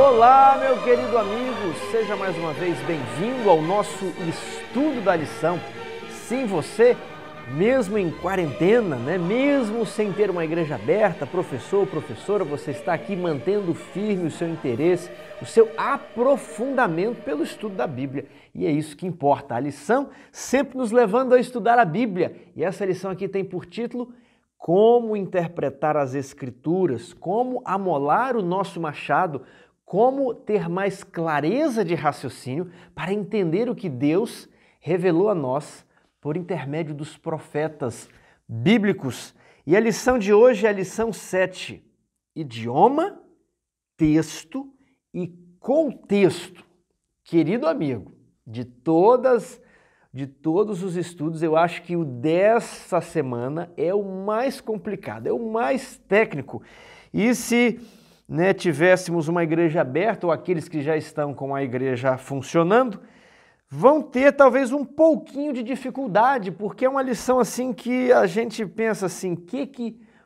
Olá, meu querido amigo, seja mais uma vez bem-vindo ao nosso estudo da lição. Sim, você, mesmo em quarentena, mesmo sem ter uma igreja aberta, professor ou professora, você está aqui mantendo firme o seu interesse, o seu aprofundamento pelo estudo da Bíblia. E é isso que importa, a lição sempre nos levando a estudar a Bíblia. E essa lição aqui tem por título Como interpretar as Escrituras, como amolar o nosso machado, como ter mais clareza de raciocínio para entender o que Deus revelou a nós por intermédio dos profetas bíblicos. E a lição de hoje é a lição 7, idioma, texto e contexto. Querido amigo, de todos os estudos, eu acho que o dessa semana é o mais complicado, é o mais técnico. E se tivéssemos uma igreja aberta, ou aqueles que já estão com a igreja funcionando, vão ter talvez um pouquinho de dificuldade, porque é uma lição assim que a gente pensa assim,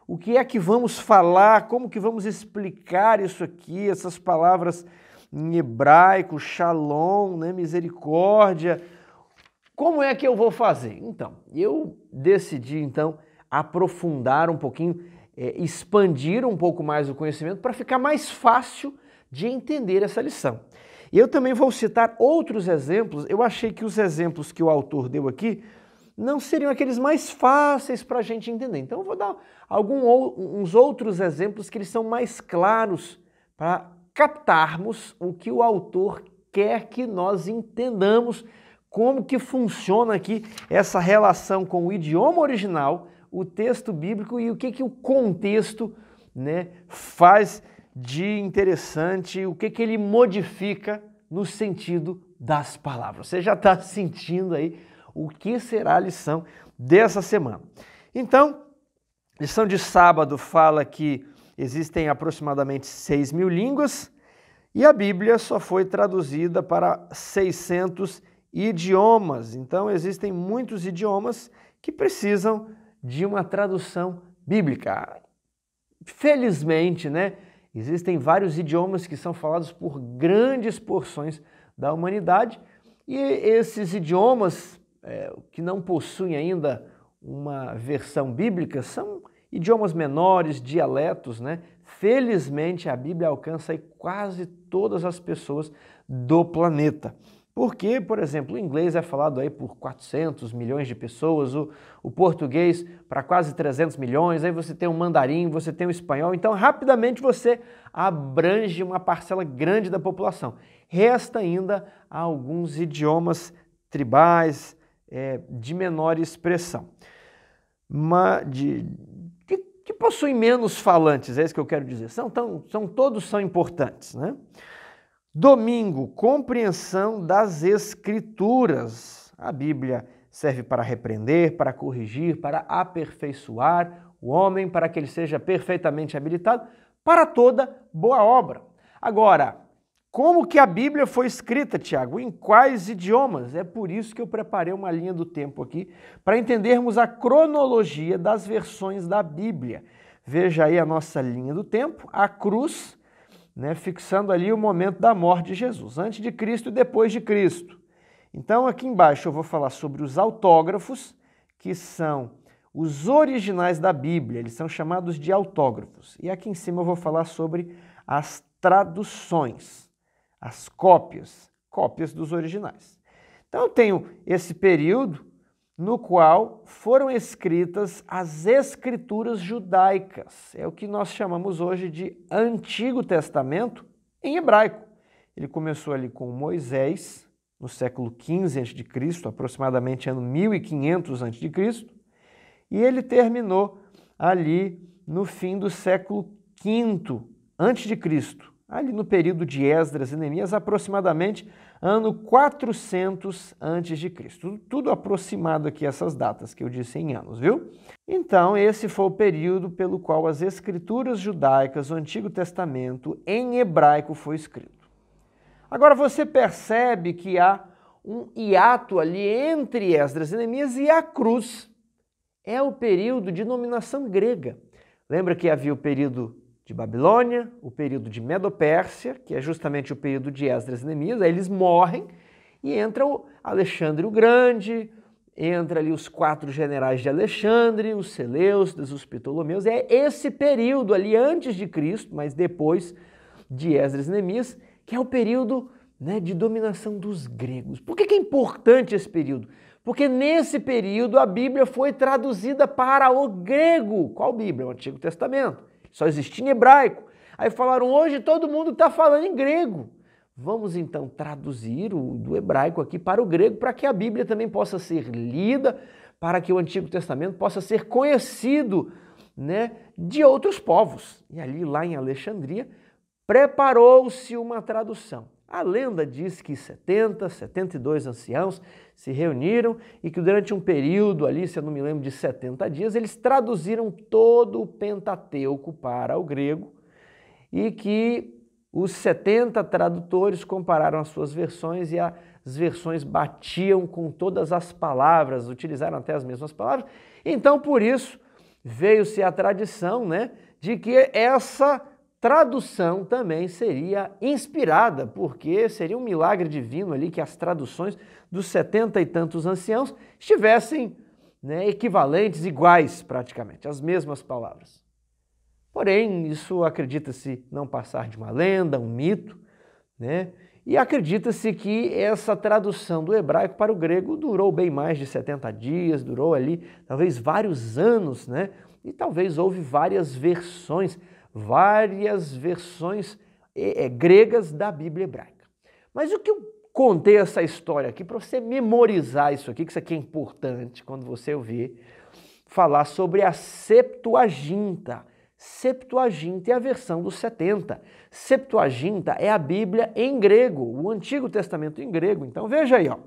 o que é que vamos falar, como que vamos explicar isso aqui, essas palavras em hebraico, shalom, misericórdia, como é que eu vou fazer? Então, eu decidi aprofundar um pouquinho, expandir um pouco mais o conhecimento para ficar mais fácil de entender essa lição. E eu também vou citar outros exemplos. Eu achei que os exemplos que o autor deu aqui não seriam aqueles mais fáceis para a gente entender. Então eu vou dar uns outros exemplos que eles são mais claros para captarmos o que o autor quer que nós entendamos, como que funciona aqui essa relação com o idioma original, o texto bíblico e o que o contexto faz de interessante, o que ele modifica no sentido das palavras. Você já está sentindo aí o que será a lição dessa semana. Então, a lição de sábado fala que existem aproximadamente 6.000 línguas e a Bíblia só foi traduzida para 600 idiomas. Então, existem muitos idiomas que precisam de uma tradução bíblica. Felizmente, existem vários idiomas que são falados por grandes porções da humanidade e esses idiomas que não possuem ainda uma versão bíblica são idiomas menores, dialetos, Felizmente, a Bíblia alcança aí quase todas as pessoas do planeta. Porque, por exemplo, o inglês é falado aí por 400 milhões de pessoas, o português para quase 300 milhões, aí você tem o mandarim, você tem o espanhol, então rapidamente você abrange uma parcela grande da população. Resta ainda alguns idiomas tribais de menor expressão, que possuem menos falantes, é isso que eu quero dizer. Todos são importantes, Domingo, compreensão das Escrituras. A Bíblia serve para repreender, para corrigir, para aperfeiçoar o homem, para que ele seja perfeitamente habilitado para toda boa obra. Agora, como que a Bíblia foi escrita, Tiago? Em quais idiomas? É por isso que eu preparei uma linha do tempo aqui, para entendermos a cronologia das versões da Bíblia. Veja aí a nossa linha do tempo, a cruz, fixando ali o momento da morte de Jesus, antes de Cristo e depois de Cristo. Então, aqui embaixo eu vou falar sobre os autógrafos, que são os originais da Bíblia, eles são chamados de autógrafos. E aqui em cima eu vou falar sobre as traduções, as cópias dos originais. Então, eu tenho esse período no qual foram escritas as Escrituras judaicas. É o que nós chamamos hoje de Antigo Testamento em hebraico. Ele começou ali com Moisés, no século XV a.C., aproximadamente ano 1500 a.C., e ele terminou ali no fim do século V a.C., ali no período de Esdras e Neemias, aproximadamente ano 400 a.C. Tudo aproximado aqui essas datas que eu disse em anos, viu? Então, esse foi o período pelo qual as Escrituras judaicas, o Antigo Testamento, em hebraico foi escrito. Agora, você percebe que há um hiato ali entre Esdras e Neemias e a cruz. É o período de dominação grega. Lembra que havia o período de Babilônia, o período de Medo-Pérsia, que é justamente o período de Esdras e Neemias, aí eles morrem e entra o Alexandre o Grande, entra ali os 4 generais de Alexandre, os Seleucidas, os Ptolomeus. É esse período ali antes de Cristo, mas depois de Esdras e Neemias, que é o período, né, de dominação dos gregos. Por que é importante esse período? Porque nesse período a Bíblia foi traduzida para o grego. Qual Bíblia? O Antigo Testamento. Só existia em hebraico. Aí falaram, hoje todo mundo está falando em grego. Vamos então traduzir do hebraico aqui para o grego, para que a Bíblia também possa ser lida, para que o Antigo Testamento possa ser conhecido, né, de outros povos. E ali, lá em Alexandria, preparou-se uma tradução. A lenda diz que 72 anciãos se reuniram e que durante um período ali, se eu não me lembro, de 70 dias, eles traduziram todo o Pentateuco para o grego e que os 70 tradutores compararam as suas versões e as versões batiam com todas as palavras, utilizaram até as mesmas palavras. Então, por isso, veio-se a tradição, né, de que essa tradução também seria inspirada, porque seria um milagre divino ali que as traduções dos 70 e tantos anciãos estivessem, né, equivalentes, iguais praticamente, as mesmas palavras. Porém, isso acredita-se não passar de uma lenda, um mito, né? E acredita-se que essa tradução do hebraico para o grego durou bem mais de 70 dias, durou ali talvez vários anos, né? E talvez houve várias versões gregas da Bíblia hebraica. Mas o que eu contei essa história aqui, para você memorizar isso aqui, que isso aqui é importante quando você ouvir falar sobre a Septuaginta. Septuaginta é a versão dos 70. Septuaginta é a Bíblia em grego, o Antigo Testamento em grego. Então veja aí, ó.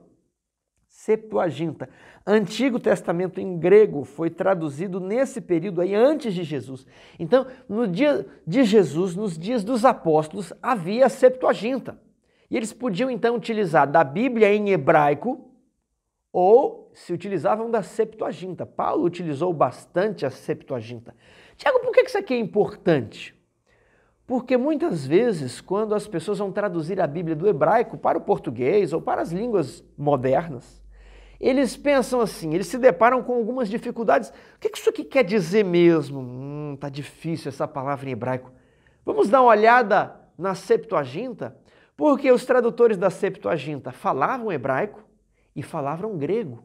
Septuaginta, Antigo Testamento em grego, foi traduzido nesse período aí antes de Jesus. Então, no dia de Jesus, nos dias dos apóstolos, havia a Septuaginta. E eles podiam então utilizar da Bíblia em hebraico ou se utilizavam da Septuaginta. Paulo utilizou bastante a Septuaginta. Tiago, por que isso aqui é importante? Porque muitas vezes, quando as pessoas vão traduzir a Bíblia do hebraico para o português ou para as línguas modernas, eles pensam assim, eles se deparam com algumas dificuldades. O que isso aqui quer dizer mesmo? Tá difícil essa palavra em hebraico. Vamos dar uma olhada na Septuaginta? Porque os tradutores da Septuaginta falavam hebraico e falavam grego.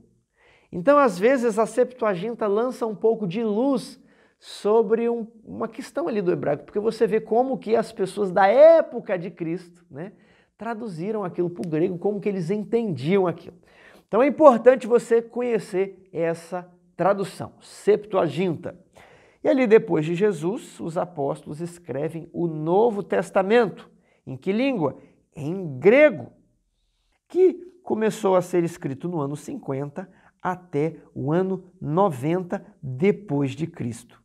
Então, às vezes, a Septuaginta lança um pouco de luz sobre uma questão ali do hebraico, porque você vê como que as pessoas da época de Cristo, né, traduziram aquilo para o grego, como que eles entendiam aquilo. Então é importante você conhecer essa tradução, Septuaginta. E ali depois de Jesus, os apóstolos escrevem o Novo Testamento. Em que língua? Em grego, que começou a ser escrito no ano 50 até o ano 90 depois de Cristo.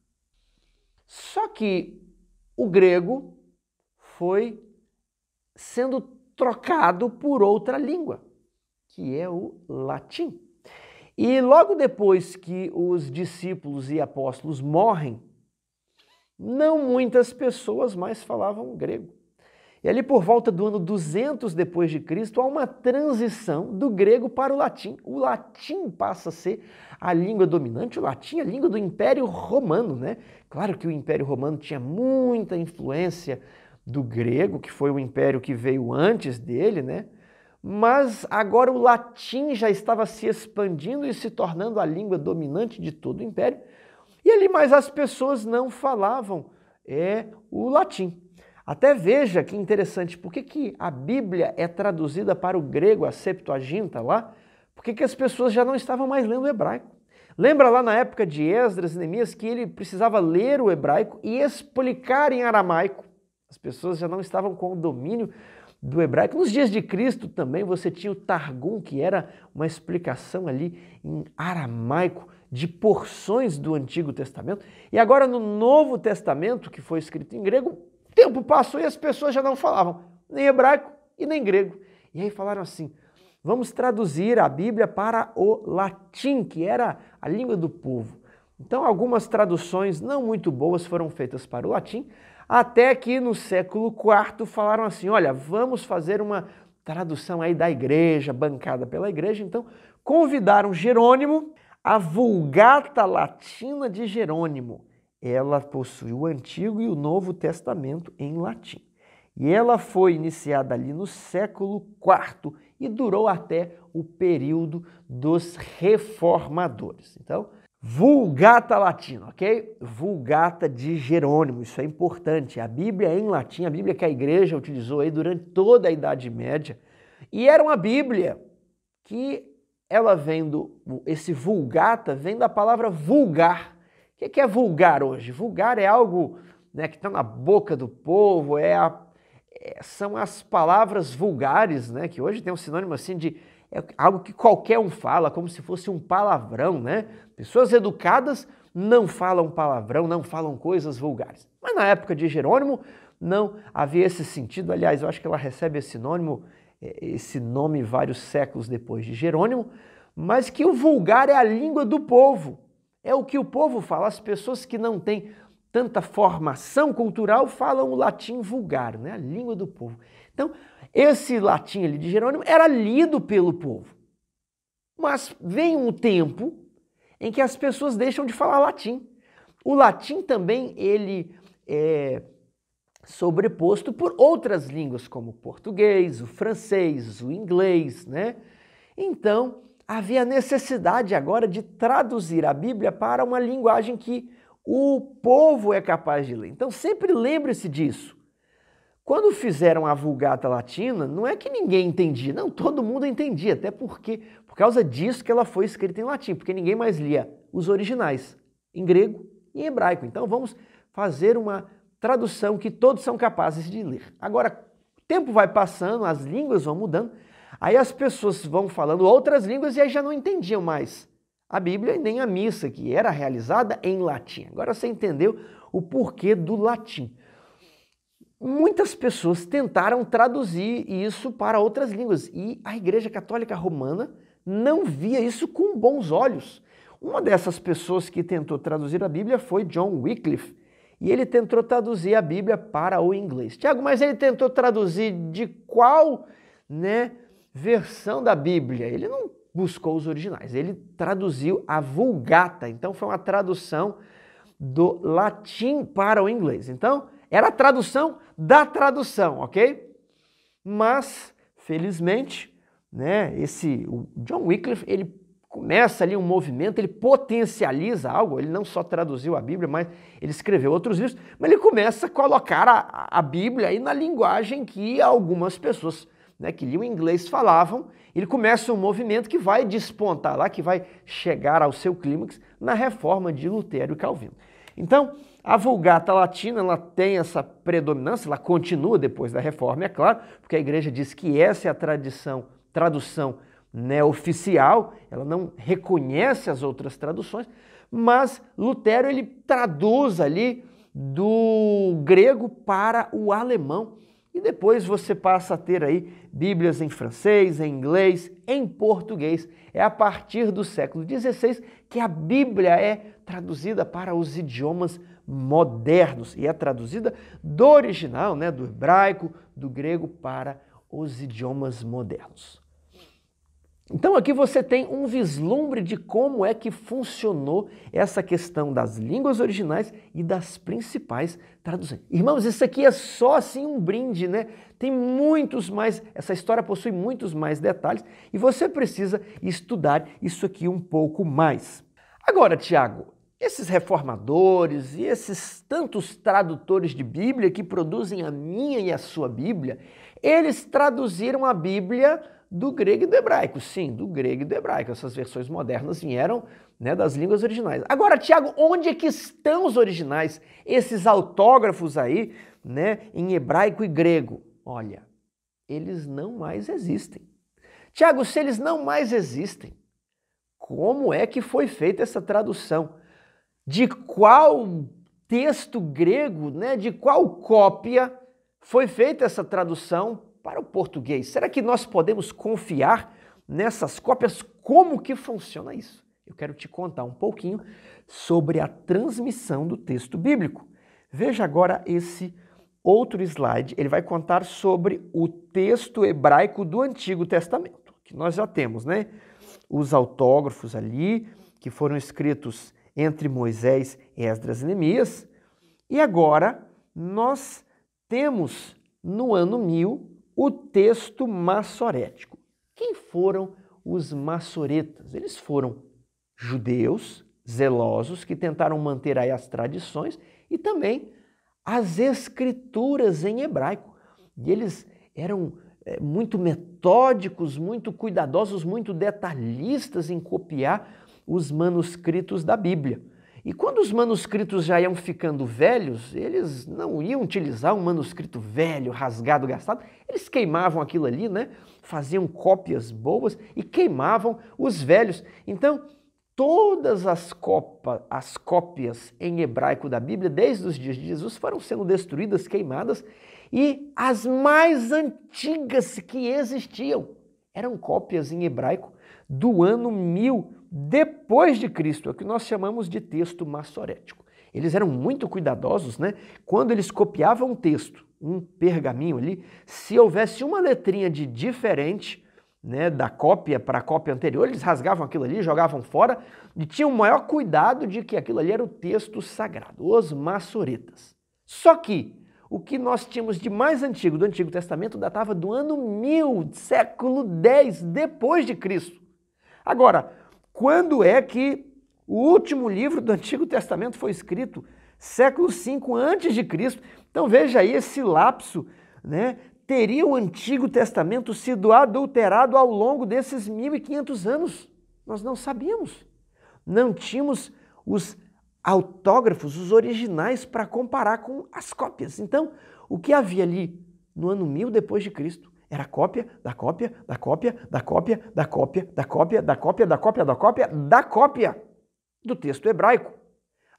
Só que o grego foi sendo trocado por outra língua, que é o latim. E logo depois que os discípulos e apóstolos morrem, não muitas pessoas mais falavam grego. E ali por volta do ano 200 depois de Cristo, há uma transição do grego para o latim. O latim passa a ser a língua dominante, o latim é a língua do Império Romano, né? Claro que o Império Romano tinha muita influência do grego, que foi o império que veio antes dele, né? Mas agora o latim já estava se expandindo e se tornando a língua dominante de todo o império. E ali mais as pessoas não falavam o latim. Até veja que interessante, por que a Bíblia é traduzida para o grego, a Septuaginta lá? Por que as pessoas já não estavam mais lendo o hebraico? Lembra lá na época de Esdras e Neemias que ele precisava ler o hebraico e explicar em aramaico? As pessoas já não estavam com o domínio do hebraico. Nos dias de Cristo também você tinha o Targum, que era uma explicação ali em aramaico de porções do Antigo Testamento. E agora no Novo Testamento, que foi escrito em grego, o tempo passou e as pessoas já não falavam nem hebraico e nem grego. E aí falaram assim, vamos traduzir a Bíblia para o latim, que era a língua do povo. Então algumas traduções não muito boas foram feitas para o latim. Até que no século IV falaram assim, olha, vamos fazer uma tradução aí da igreja, bancada pela igreja. Então convidaram Jerônimo, a Vulgata Latina de Jerônimo. Ela possui o Antigo e o Novo Testamento em latim. E ela foi iniciada ali no século IV e durou até o período dos reformadores. Então, Vulgata Latina, ok? Vulgata de Jerônimo, isso é importante. A Bíblia é em latim, a Bíblia que a igreja utilizou aí durante toda a Idade Média. E era uma Bíblia que ela esse Vulgata vem da palavra vulgar. O que é vulgar hoje? Vulgar é algo, né, que está na boca do povo, são as palavras vulgares, né, que hoje tem um sinônimo assim de algo que qualquer um fala, como se fosse um palavrão, né? Pessoas educadas não falam palavrão, não falam coisas vulgares. Mas na época de Jerônimo não havia esse sentido. Aliás, eu acho que ela recebe esse nome vários séculos depois de Jerônimo, mas que o vulgar é a língua do povo. É o que o povo fala. As pessoas que não têm tanta formação cultural falam o latim vulgar, né? A língua do povo. Então, esse latim ali de Jerônimo era lido pelo povo. Mas vem um tempo em que as pessoas deixam de falar latim. O latim também ele é sobreposto por outras línguas, como o português, o francês, o inglês, né? Então, havia necessidade agora de traduzir a Bíblia para uma linguagem que o povo é capaz de ler. Então, sempre lembre-se disso. Quando fizeram a Vulgata Latina, não é que ninguém entendia, não, todo mundo entendia, até porque, por causa disso que ela foi escrita em latim, porque ninguém mais lia os originais, em grego e em hebraico. Então vamos fazer uma tradução que todos são capazes de ler. Agora, o tempo vai passando, as línguas vão mudando, aí as pessoas vão falando outras línguas e aí já não entendiam mais a Bíblia e nem a missa, que era realizada em latim. Agora você entendeu o porquê do latim. Muitas pessoas tentaram traduzir isso para outras línguas e a Igreja Católica Romana não via isso com bons olhos. Uma dessas pessoas que tentou traduzir a Bíblia foi John Wycliffe e ele tentou traduzir a Bíblia para o inglês. Tiago, mas ele tentou traduzir de qual, versão da Bíblia? Ele não buscou os originais, ele traduziu a Vulgata, então foi uma tradução do latim para o inglês. Então, era a tradução da tradução, ok? Mas, felizmente, o John Wycliffe, ele começa ali um movimento, ele potencializa algo, ele não só traduziu a Bíblia, mas ele escreveu outros livros, mas ele começa a colocar a Bíblia aí na linguagem que algumas pessoas que liam inglês falavam. Ele começa um movimento que vai despontar lá, que vai chegar ao seu clímax na reforma de Lutero e Calvino. Então, a Vulgata Latina, ela tem essa predominância, ela continua depois da Reforma, é claro, porque a igreja diz que essa é a tradução oficial, ela não reconhece as outras traduções, mas Lutero ele traduz ali do grego para o alemão e depois você passa a ter aí Bíblias em francês, em inglês, em português. É a partir do século XVI que a Bíblia é traduzida para os idiomas modernos e é traduzida do original, do hebraico, do grego para os idiomas modernos. Então aqui você tem um vislumbre de como é que funcionou essa questão das línguas originais e das principais traduções. Irmãos, isso aqui é só assim um brinde, Tem muitos mais, essa história possui muitos mais detalhes e você precisa estudar isso aqui um pouco mais. Agora, Tiago, esses reformadores e esses tantos tradutores de Bíblia que produzem a minha e a sua Bíblia, eles traduziram a Bíblia do grego e do hebraico. Sim, do grego e do hebraico. Essas versões modernas vieram das línguas originais. Agora, Tiago, onde é que estão os originais? Esses autógrafos aí, em hebraico e grego? Olha, eles não mais existem. Tiago, se eles não mais existem, como é que foi feita essa tradução? De qual texto grego, de qual cópia foi feita essa tradução para o português? Será que nós podemos confiar nessas cópias? Como que funciona isso? Eu quero te contar um pouquinho sobre a transmissão do texto bíblico. Veja agora esse outro slide, ele vai contar sobre o texto hebraico do Antigo Testamento, que nós já temos, né? Os autógrafos ali, que foram escritos entre Moisés, Esdras e Neemias. E agora nós temos no ano 1000 o texto massorético. Quem foram os massoretas? Eles foram judeus zelosos que tentaram manter aí as tradições e também as escrituras em hebraico. E eles eram muito metódicos, muito cuidadosos, muito detalhistas em copiar os manuscritos da Bíblia. E quando os manuscritos já iam ficando velhos, eles não iam utilizar um manuscrito velho, rasgado, gastado, eles queimavam aquilo ali, né? Faziam cópias boas e queimavam os velhos. Então, todas as cópias em hebraico da Bíblia, desde os dias de Jesus, foram sendo destruídas, queimadas, e as mais antigas que existiam eram cópias em hebraico do ano 1000 depois de Cristo, é o que nós chamamos de texto massorético. Eles eram muito cuidadosos, né? Quando eles copiavam um texto, um pergaminho ali, se houvesse uma letrinha de diferente, né, da cópia para a cópia anterior, eles rasgavam aquilo ali, jogavam fora e tinham o maior cuidado de que aquilo ali era o texto sagrado, os massoretas. Só que o que nós tínhamos de mais antigo do Antigo Testamento datava do ano 1000, século X depois de Cristo. Agora, quando é que o último livro do Antigo Testamento foi escrito? Século V antes de Cristo. Então veja aí esse lapso, né? Teria o Antigo Testamento sido adulterado ao longo desses 1500 anos? Nós não sabíamos. Não tínhamos os autógrafos, os originais, para comparar com as cópias. Então, o que havia ali no ano 1000 depois de Cristo era cópia, da cópia, da cópia, da cópia, da cópia, da cópia, da cópia, da cópia, da cópia, da cópia do texto hebraico.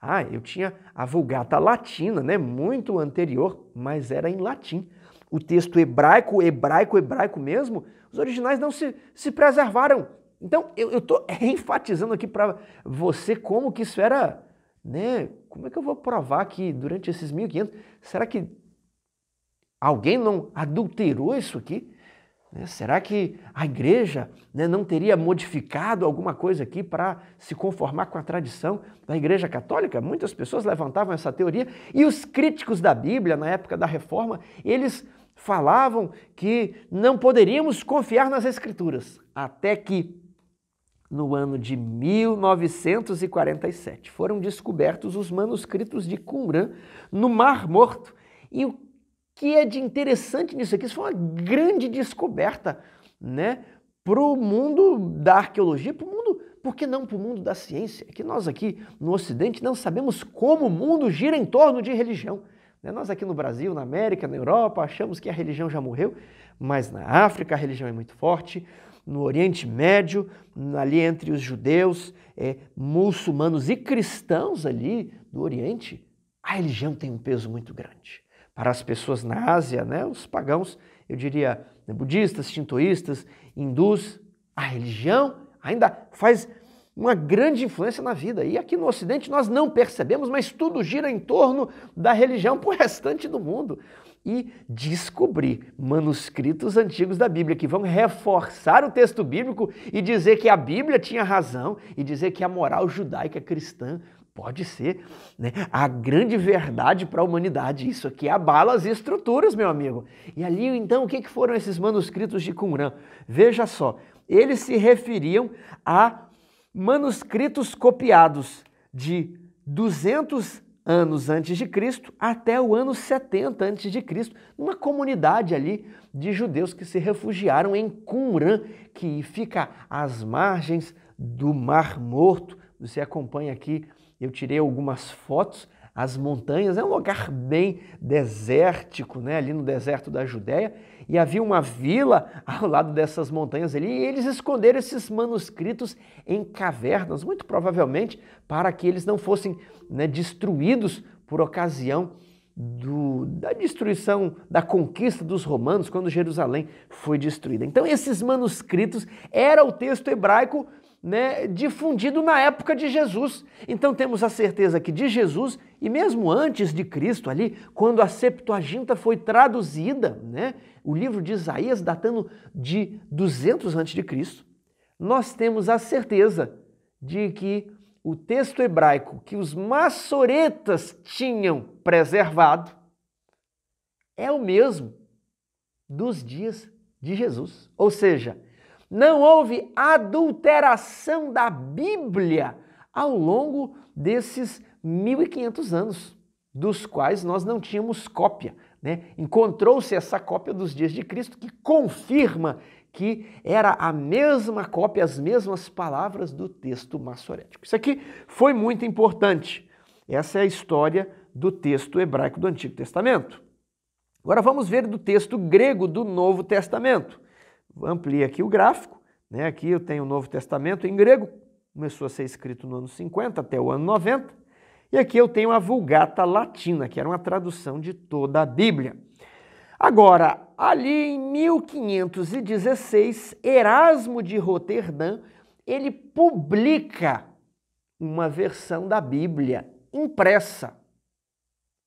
Ah, eu tinha a Vulgata Latina, né? Muito anterior, mas era em latim. O texto hebraico mesmo, os originais não se preservaram. Então, eu estou enfatizando aqui para você como que isso era, né? Como é que eu vou provar que durante esses 1500, será que alguém não adulterou isso aqui? Será que a igreja, né, não teria modificado alguma coisa aqui para se conformar com a tradição da Igreja Católica? Muitas pessoas levantavam essa teoria e os críticos da Bíblia, na época da Reforma, eles falavam que não poderíamos confiar nas Escrituras, até que no ano de 1947 foram descobertos os manuscritos de Qumran no Mar Morto. E o que é de interessante nisso aqui? Isso foi uma grande descoberta, né, para o mundo da arqueologia, para o mundo, por que não para o mundo da ciência? É que nós aqui no Ocidente não sabemos como o mundo gira em torno de religião. Nós aqui no Brasil, na América, na Europa, achamos que a religião já morreu, mas na África a religião é muito forte, no Oriente Médio, ali entre os judeus, muçulmanos e cristãos ali do Oriente, a religião tem um peso muito grande. Para as pessoas na Ásia, né, os pagãos, eu diria, budistas, shintoístas, hindus, a religião ainda faz uma grande influência na vida. E aqui no Ocidente nós não percebemos, mas tudo gira em torno da religião para o restante do mundo. E descobrir manuscritos antigos da Bíblia que vão reforçar o texto bíblico e dizer que a Bíblia tinha razão e dizer que a moral judaica cristã pode ser, né, a grande verdade para a humanidade. Isso aqui abala as estruturas, meu amigo. E ali, então, o que foram esses manuscritos de Qumran? Veja só, eles se referiam a manuscritos copiados de 200 anos antes de Cristo até o ano 70 antes de Cristo, uma comunidade ali de judeus que se refugiaram em Qumran, que fica às margens do Mar Morto. Você acompanha aqui, eu tirei algumas fotos, as montanhas, é um lugar bem desértico, né? Ali no deserto da Judéia, e havia uma vila ao lado dessas montanhas ali, e eles esconderam esses manuscritos em cavernas, muito provavelmente para que eles não fossem, né, destruídos por ocasião da destruição, da conquista dos romanos, quando Jerusalém foi destruída. Então esses manuscritos era o texto hebraico né, difundido na época de Jesus. Então temos a certeza que de Jesus, e mesmo antes de Cristo ali, quando a Septuaginta foi traduzida, né, o livro de Isaías datando de 200 a.C., nós temos a certeza de que o texto hebraico que os maçoretas tinham preservado é o mesmo dos dias de Jesus. Ou seja, não houve adulteração da Bíblia ao longo desses 1500 anos, dos quais nós não tínhamos cópia, né? Encontrou-se essa cópia dos dias de Cristo que confirma que era a mesma cópia, as mesmas palavras do texto maçorético. Isso aqui foi muito importante. Essa é a história do texto hebraico do Antigo Testamento. Agora vamos ver do texto grego do Novo Testamento. Amplie aqui o gráfico, né? Aqui eu tenho o Novo Testamento em grego, começou a ser escrito no ano 50 até o ano 90, e aqui eu tenho a Vulgata Latina, que era uma tradução de toda a Bíblia. Agora, ali em 1516, Erasmo de Roterdã, ele publica uma versão da Bíblia impressa,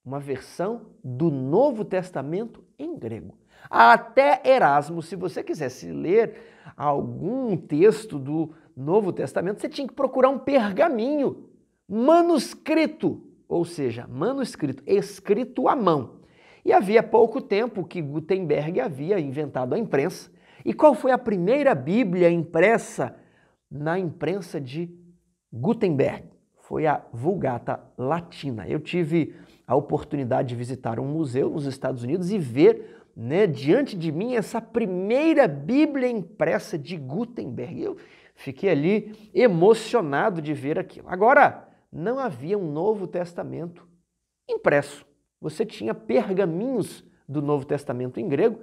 uma versão do Novo Testamento em grego. Até Erasmo, se você quisesse ler algum texto do Novo Testamento, você tinha que procurar um pergaminho manuscrito, ou seja, manuscrito, escrito à mão. E havia pouco tempo que Gutenberg havia inventado a imprensa. E qual foi a primeira Bíblia impressa na imprensa de Gutenberg? Foi a Vulgata Latina. Eu tive a oportunidade de visitar um museu nos Estados Unidos e ver, né, diante de mim essa primeira Bíblia impressa de Gutenberg. Eu fiquei ali emocionado de ver aquilo. Agora, não havia um Novo Testamento impresso. Você tinha pergaminhos do Novo Testamento em grego,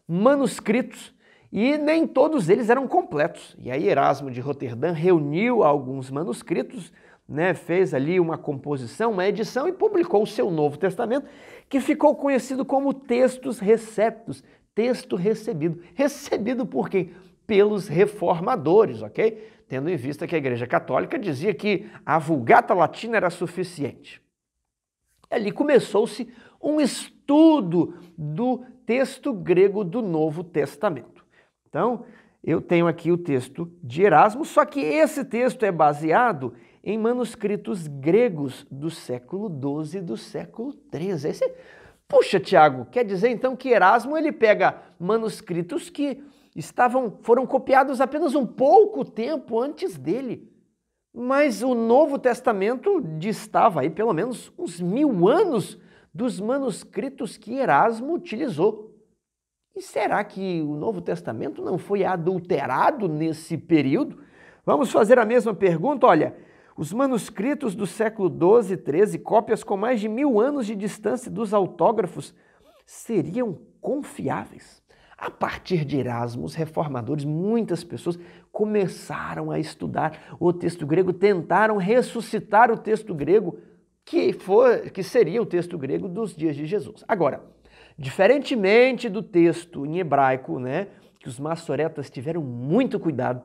manuscritos, e nem todos eles eram completos. E aí Erasmo de Roterdã reuniu alguns manuscritos, né, fez ali uma composição, uma edição e publicou o seu Novo Testamento, que ficou conhecido como Textus Receptus, texto recebido. Recebido por quem? Pelos reformadores, ok? Tendo em vista que a Igreja Católica dizia que a Vulgata Latina era suficiente. Ali começou-se um estudo do texto grego do Novo Testamento. Então, eu tenho aqui o texto de Erasmo, só que esse texto é baseado em manuscritos gregos do século XII e do século XIII. Aí você, puxa, Tiago, quer dizer então que Erasmo ele pega manuscritos que foram copiados apenas um pouco tempo antes dele. Mas o Novo Testamento distava aí pelo menos uns 1000 anos dos manuscritos que Erasmo utilizou. E será que o Novo Testamento não foi adulterado nesse período? Vamos fazer a mesma pergunta. Olha, os manuscritos do século XII e XIII, cópias com mais de 1000 anos de distância dos autógrafos, seriam confiáveis? A partir de Erasmo, os reformadores, muitas pessoas começaram a estudar o texto grego, tentaram ressuscitar o texto grego, que seria o texto grego dos dias de Jesus. Agora, diferentemente do texto em hebraico, né, que os maçoretas tiveram muito cuidado,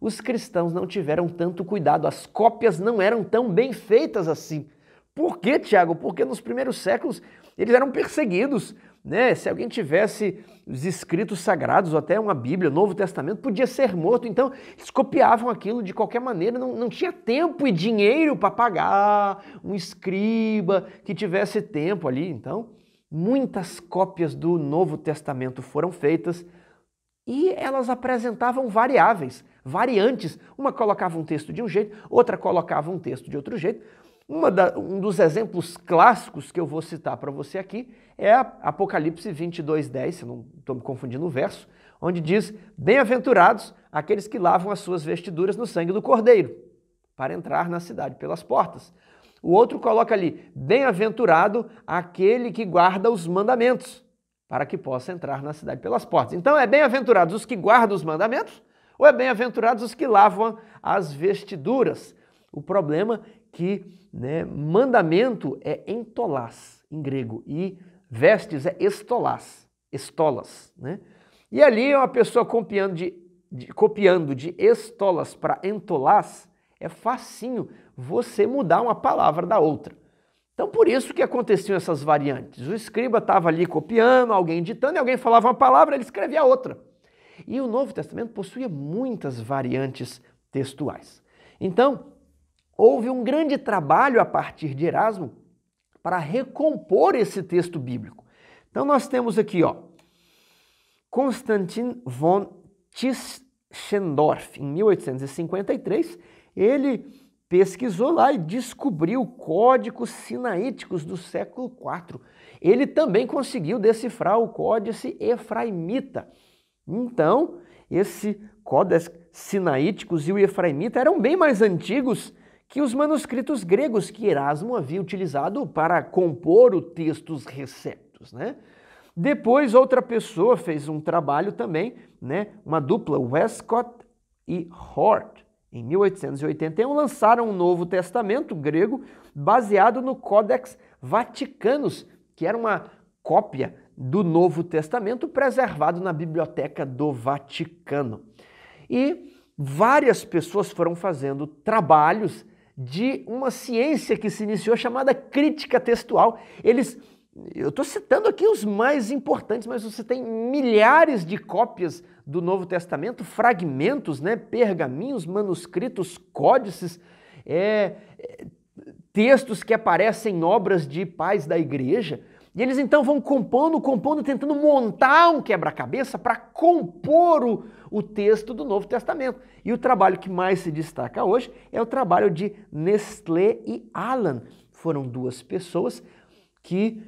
os cristãos não tiveram tanto cuidado, as cópias não eram tão bem feitas assim. Por quê, Tiago? Porque nos primeiros séculos eles eram perseguidos, né? Se alguém tivesse os escritos sagrados ou até uma Bíblia, Novo Testamento, podia ser morto. Então, eles copiavam aquilo de qualquer maneira, não tinha tempo e dinheiro para pagar um escriba que tivesse tempo ali. Então, muitas cópias do Novo Testamento foram feitas e elas apresentavam variantes. Uma colocava um texto de um jeito, outra colocava um texto de outro jeito. Um dos exemplos clássicos que eu vou citar para você aqui é Apocalipse 22:10, se eu não estou me confundindo o verso, onde diz: bem-aventurados aqueles que lavam as suas vestiduras no sangue do Cordeiro, para entrar na cidade pelas portas. O outro coloca ali: bem-aventurado aquele que guarda os mandamentos, para que possa entrar na cidade pelas portas. Então é bem-aventurados os que guardam os mandamentos ou é bem-aventurados os que lavam as vestiduras? O problema é que, né, mandamento é entolás em grego e vestes é estolas, né? E ali uma pessoa copiando de copiando de estolas para entolás, é facinho você mudar uma palavra da outra. Então, por isso que aconteciam essas variantes. O escriba estava ali copiando, alguém ditando, e alguém falava uma palavra, ele escrevia outra. E o Novo Testamento possuía muitas variantes textuais. Então, houve um grande trabalho a partir de Erasmo para recompor esse texto bíblico. Então, nós temos aqui, Konstantin von Tischendorf, em 1853, ele pesquisou lá e descobriu códigos sinaíticos do século IV. Ele também conseguiu decifrar o códice efraimita. Então, esse códex sinaíticos e o efraimita eram bem mais antigos que os manuscritos gregos que Erasmo havia utilizado para compor o textos receptos, né? Depois, outra pessoa fez um trabalho também, né? Uma dupla, Westcott e Hort, em 1881, lançaram um Novo Testamento grego baseado no Codex Vaticanus, que era uma cópia do Novo Testamento preservado na Biblioteca do Vaticano. E várias pessoas foram fazendo trabalhos de uma ciência que se iniciou chamada crítica textual. Eu estou citando aqui os mais importantes, mas você tem milhares de cópias do Novo Testamento, fragmentos, né, pergaminhos, manuscritos, códices, textos que aparecem em obras de pais da igreja. E eles então vão compondo, tentando montar um quebra-cabeça para compor o texto do Novo Testamento. E o trabalho que mais se destaca hoje é o trabalho de Nestlé e Alan. Foram duas pessoas que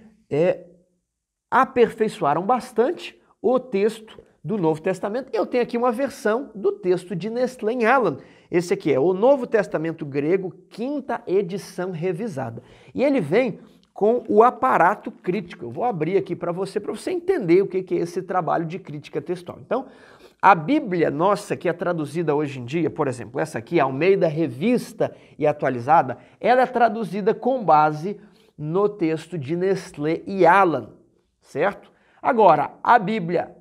aperfeiçoaram bastante o texto do Novo Testamento. Eu tenho aqui uma versão do texto de Nestlé e Alan. Esse aqui é o Novo Testamento Grego, 5ª edição revisada. E ele vem com o aparato crítico. Eu vou abrir aqui para você entender o que é esse trabalho de crítica textual. Então, a Bíblia nossa, que é traduzida hoje em dia, por exemplo, essa aqui, Almeida Revista e Atualizada, ela é traduzida com base no texto de Nestlé e Alan, certo? Agora, a Bíblia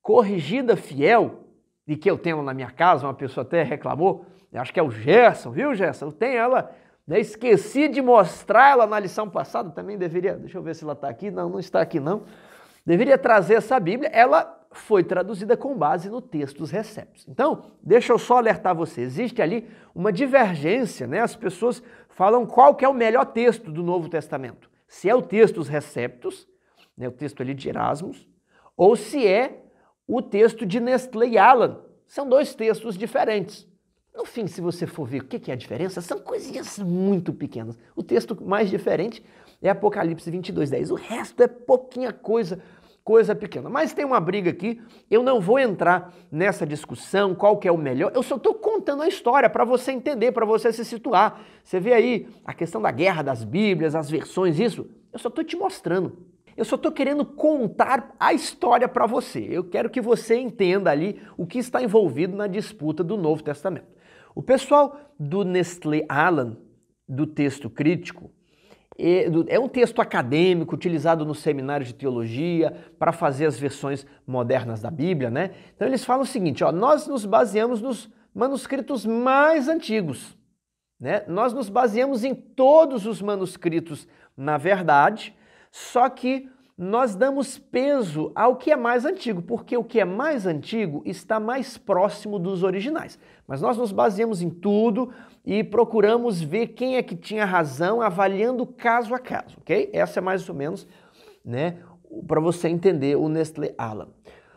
Corrigida Fiel, e que eu tenho na minha casa, uma pessoa até reclamou, acho que é o Gerson, viu, Gerson? Eu tenho ela, né? Esqueci de mostrar ela na lição passada, também deveria, deixa eu ver se ela está aqui, não está aqui não. Deveria trazer essa Bíblia, ela foi traduzida com base no textos receptos. Então, deixa eu só alertar você, existe ali uma divergência, né? As pessoas falam qual que é o melhor texto do Novo Testamento. Se é o textos receptos, né, o texto ali de Erasmus, ou se é o texto de Nestlé e Alan. São dois textos diferentes. No fim, se você for ver o que é a diferença, são coisinhas muito pequenas. O texto mais diferente é Apocalipse 22:10. O resto é pouquinha coisa pequena. Mas tem uma briga aqui, eu não vou entrar nessa discussão, qual que é o melhor. Eu só estou contando a história para você entender, para você se situar. Você vê aí a questão da guerra das Bíblias, as versões, isso. Eu só estou te mostrando. Eu só estou querendo contar a história para você. Eu quero que você entenda ali o que está envolvido na disputa do Novo Testamento. O pessoal do Nestlé Alan, do texto crítico, é um texto acadêmico utilizado no seminário de teologia para fazer as versões modernas da Bíblia, né? Então eles falam o seguinte, nós nos baseamos nos manuscritos mais antigos, né? Nós nos baseamos em todos os manuscritos, na verdade, só que nós damos peso ao que é mais antigo, porque o que é mais antigo está mais próximo dos originais. Mas nós nos baseamos em tudo e procuramos ver quem é que tinha razão, avaliando caso a caso, ok? Essa é mais ou menos, né, para você entender o Nestlé Alan.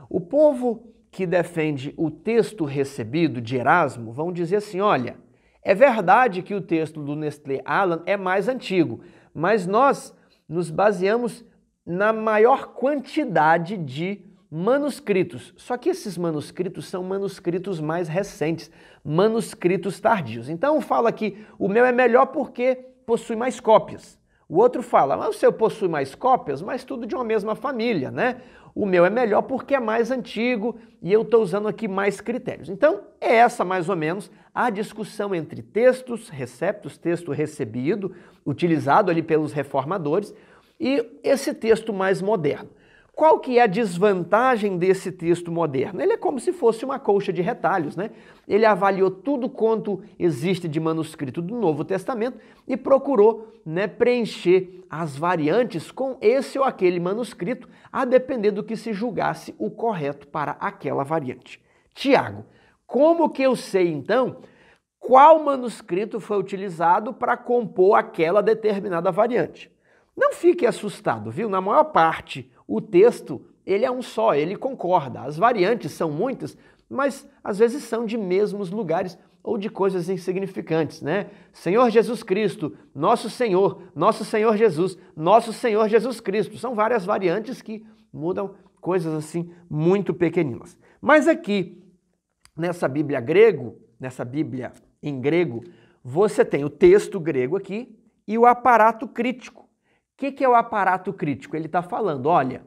O povo que defende o texto recebido de Erasmo vão dizer assim, olha, é verdade que o texto do Nestlé Alan é mais antigo, mas nós nos baseamos na maior quantidade de manuscritos. Só que esses manuscritos são manuscritos mais recentes, manuscritos tardios. Então fala que o meu é melhor porque possui mais cópias. O outro fala, mas o seu possui mais cópias, mas tudo de uma mesma família, né? O meu é melhor porque é mais antigo e eu estou usando aqui mais critérios. Então é essa mais ou menos a discussão entre textos receptos, texto recebido, utilizado ali pelos reformadores, e esse texto mais moderno. Qual que é a desvantagem desse texto moderno? Ele é como se fosse uma colcha de retalhos, né? Ele avaliou tudo quanto existe de manuscrito do Novo Testamento e procurou, né, preencher as variantes com esse ou aquele manuscrito, a depender do que se julgasse o correto para aquela variante. Tiago, como que eu sei então qual manuscrito foi utilizado para compor aquela determinada variante? Não fique assustado, viu? Na maior parte, o texto, ele é um só, ele concorda. As variantes são muitas, mas às vezes são de mesmos lugares ou de coisas insignificantes, né? Senhor Jesus Cristo, nosso Senhor Jesus, nosso Senhor Jesus Cristo. São várias variantes que mudam coisas assim muito pequeninas. Mas aqui, nessa Bíblia em grego, você tem o texto grego aqui e o aparato crítico. O que é o aparato crítico? Ele está falando, olha,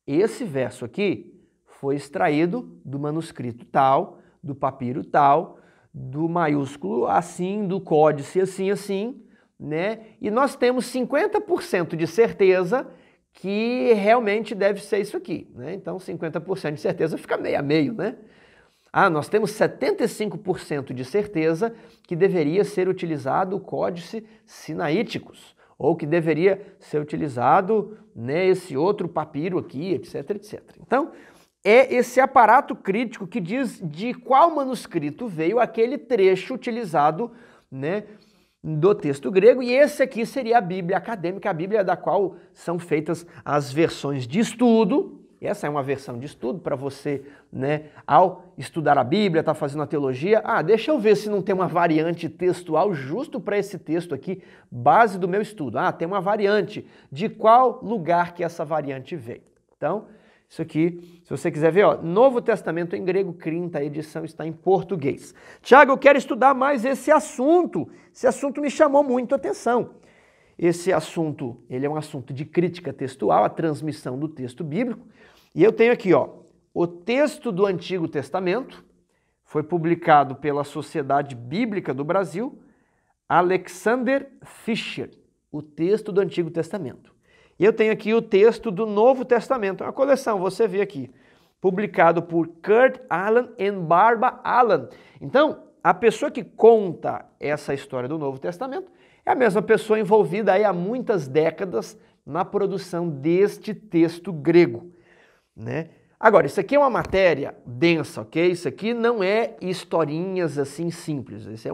esse verso aqui foi extraído do manuscrito tal, do papiro tal, do maiúsculo assim, do códice assim, assim, né? E nós temos 50% de certeza que realmente deve ser isso aqui, né? Então 50% de certeza fica meio a meio, né? Ah, nós temos 75% de certeza que deveria ser utilizado o códice sinaíticos, ou que deveria ser utilizado, né, esse outro papiro aqui, etc, etc. Então, é esse aparato crítico que diz de qual manuscrito veio aquele trecho utilizado, né, do texto grego, e esse aqui seria a Bíblia acadêmica, a Bíblia da qual são feitas as versões de estudo. Essa é uma versão de estudo para você, né, ao estudar a Bíblia, está fazendo a teologia. Ah, deixa eu ver se não tem uma variante textual justo para esse texto aqui, base do meu estudo. Ah, tem uma variante. De qual lugar que essa variante veio? Então, isso aqui, se você quiser ver, ó, Novo Testamento em grego, quinta edição está em português. Tiago, eu quero estudar mais esse assunto. Esse assunto me chamou muito a atenção. Esse assunto, ele é um assunto de crítica textual, a transmissão do texto bíblico. E eu tenho aqui, ó, o texto do Antigo Testamento, foi publicado pela Sociedade Bíblica do Brasil, Alexander Fischer, o texto do Antigo Testamento. E eu tenho aqui o texto do Novo Testamento, uma coleção, você vê aqui, publicado por Kurt Aland e Barbara Aland. Então, a pessoa que conta essa história do Novo Testamento é a mesma pessoa envolvida aí há muitas décadas na produção deste texto grego, né? Agora, isso aqui é uma matéria densa, ok? Isso aqui não é historinhas assim simples. Isso é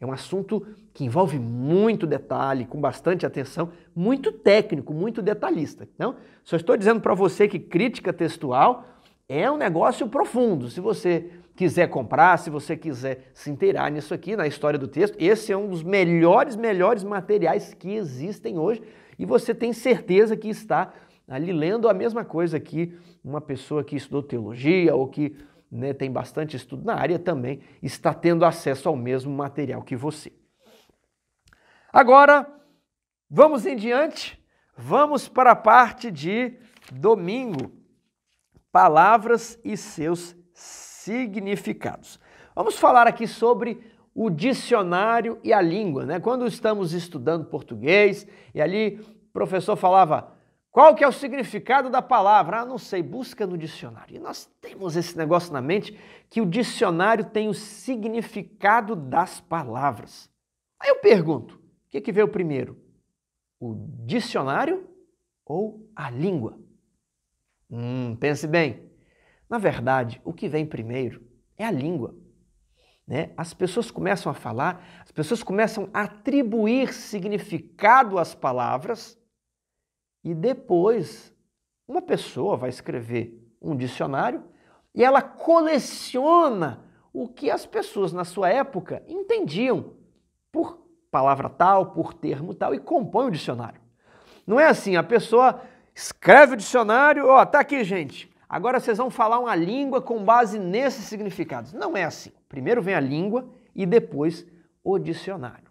um assunto que envolve muito detalhe, com bastante atenção, muito técnico, muito detalhista. Então, só estou dizendo para você que crítica textual é um negócio profundo. Se você quiser comprar, se você quiser se inteirar nisso aqui, na história do texto, esse é um dos melhores materiais que existem hoje e você tem certeza que está ali lendo a mesma coisa que uma pessoa que estudou teologia ou que, né, tem bastante estudo na área também está tendo acesso ao mesmo material que você. Agora, vamos em diante, vamos para a parte de domingo, palavras e seus significados. Vamos falar aqui sobre o dicionário e a língua, né? Quando estamos estudando português e ali o professor falava: qual que é o significado da palavra? Ah, não sei, busca no dicionário. E nós temos esse negócio na mente que o dicionário tem o significado das palavras. Aí eu pergunto, o que veio primeiro? O dicionário ou a língua? Pense bem. Na verdade, o que vem primeiro é a língua, né? As pessoas começam a falar, as pessoas começam a atribuir significado às palavras. E depois, uma pessoa vai escrever um dicionário e ela coleciona o que as pessoas na sua época entendiam por palavra tal, por termo tal, e compõe o dicionário. Não é assim, a pessoa escreve o dicionário, ó, tá aqui, gente, agora vocês vão falar uma língua com base nesses significados. Não é assim. Primeiro vem a língua e depois o dicionário.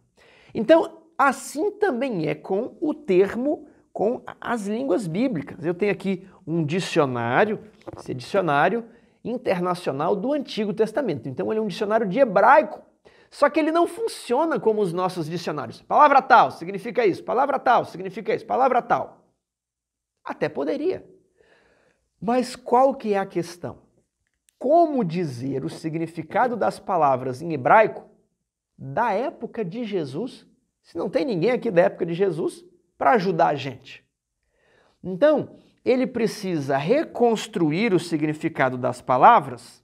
Então, assim também é com o termo, com as línguas bíblicas. Eu tenho aqui um dicionário, esse é dicionário internacional do Antigo Testamento. Então ele é um dicionário de hebraico, só que ele não funciona como os nossos dicionários. Palavra tal significa isso, palavra tal significa isso, palavra tal. Até poderia, Mas qual que é a questão? Como dizer o significado das palavras em hebraico da época de Jesus, se não tem ninguém aqui da época de Jesus para ajudar a gente? Então, ele precisa reconstruir o significado das palavras,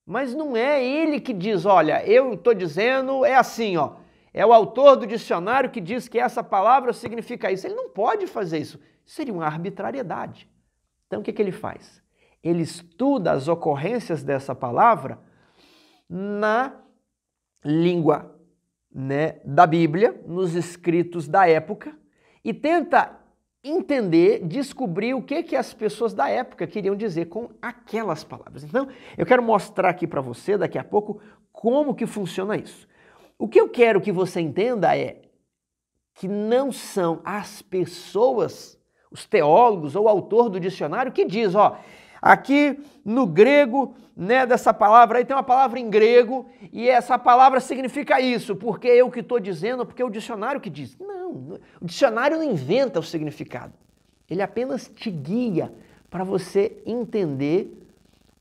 mas não é ele que diz, olha, eu estou dizendo, é assim, ó. É o autor do dicionário que diz que essa palavra significa isso. Ele não pode fazer isso. Seria uma arbitrariedade. Então, o que ele faz? Ele estuda as ocorrências dessa palavra na língua, né, da Bíblia, nos escritos da época, e tenta entender, descobrir o que as pessoas da época queriam dizer com aquelas palavras. Então, eu quero mostrar aqui para você, daqui a pouco, como que funciona isso. O que eu quero que você entenda é que não são as pessoas, os teólogos ou o autor do dicionário que diz, ó, aqui no grego, né, dessa palavra aí tem uma palavra em grego e essa palavra significa isso, porque eu que estou dizendo, porque é o dicionário que diz. Não, o dicionário não inventa o significado. Ele apenas te guia para você entender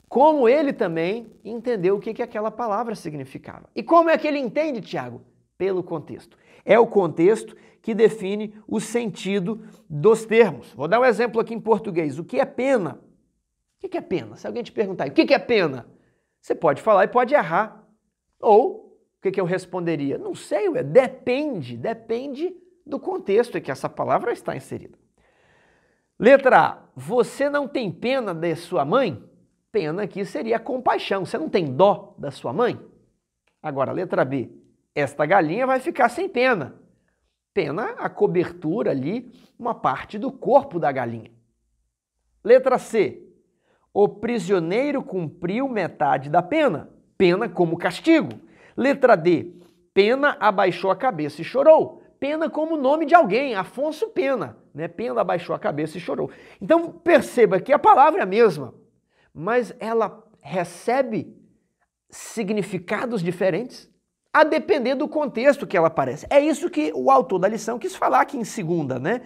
como ele também entendeu o que aquela palavra significava. E como é que ele entende, Tiago? Pelo contexto. É o contexto que define o sentido dos termos. Vou dar um exemplo aqui em português. O que é pena? O que é pena? Se alguém te perguntar, o que é pena? Você pode falar e pode errar. Ou, o que eu responderia? Não sei, depende do contexto em que essa palavra está inserida. Letra A, você não tem pena de sua mãe? Pena aqui seria compaixão. Você não tem dó da sua mãe? Agora, letra B, esta galinha vai ficar sem pena. Pena, a cobertura ali, uma parte do corpo da galinha. Letra C, o prisioneiro cumpriu metade da pena. Pena como castigo. Letra D, Pena abaixou a cabeça e chorou. Pena como nome de alguém, Afonso Pena, né? Pena abaixou a cabeça e chorou. Então perceba que a palavra é a mesma, mas ela recebe significados diferentes a depender do contexto que ela aparece. É isso que o autor da lição quis falar aqui em segunda, né?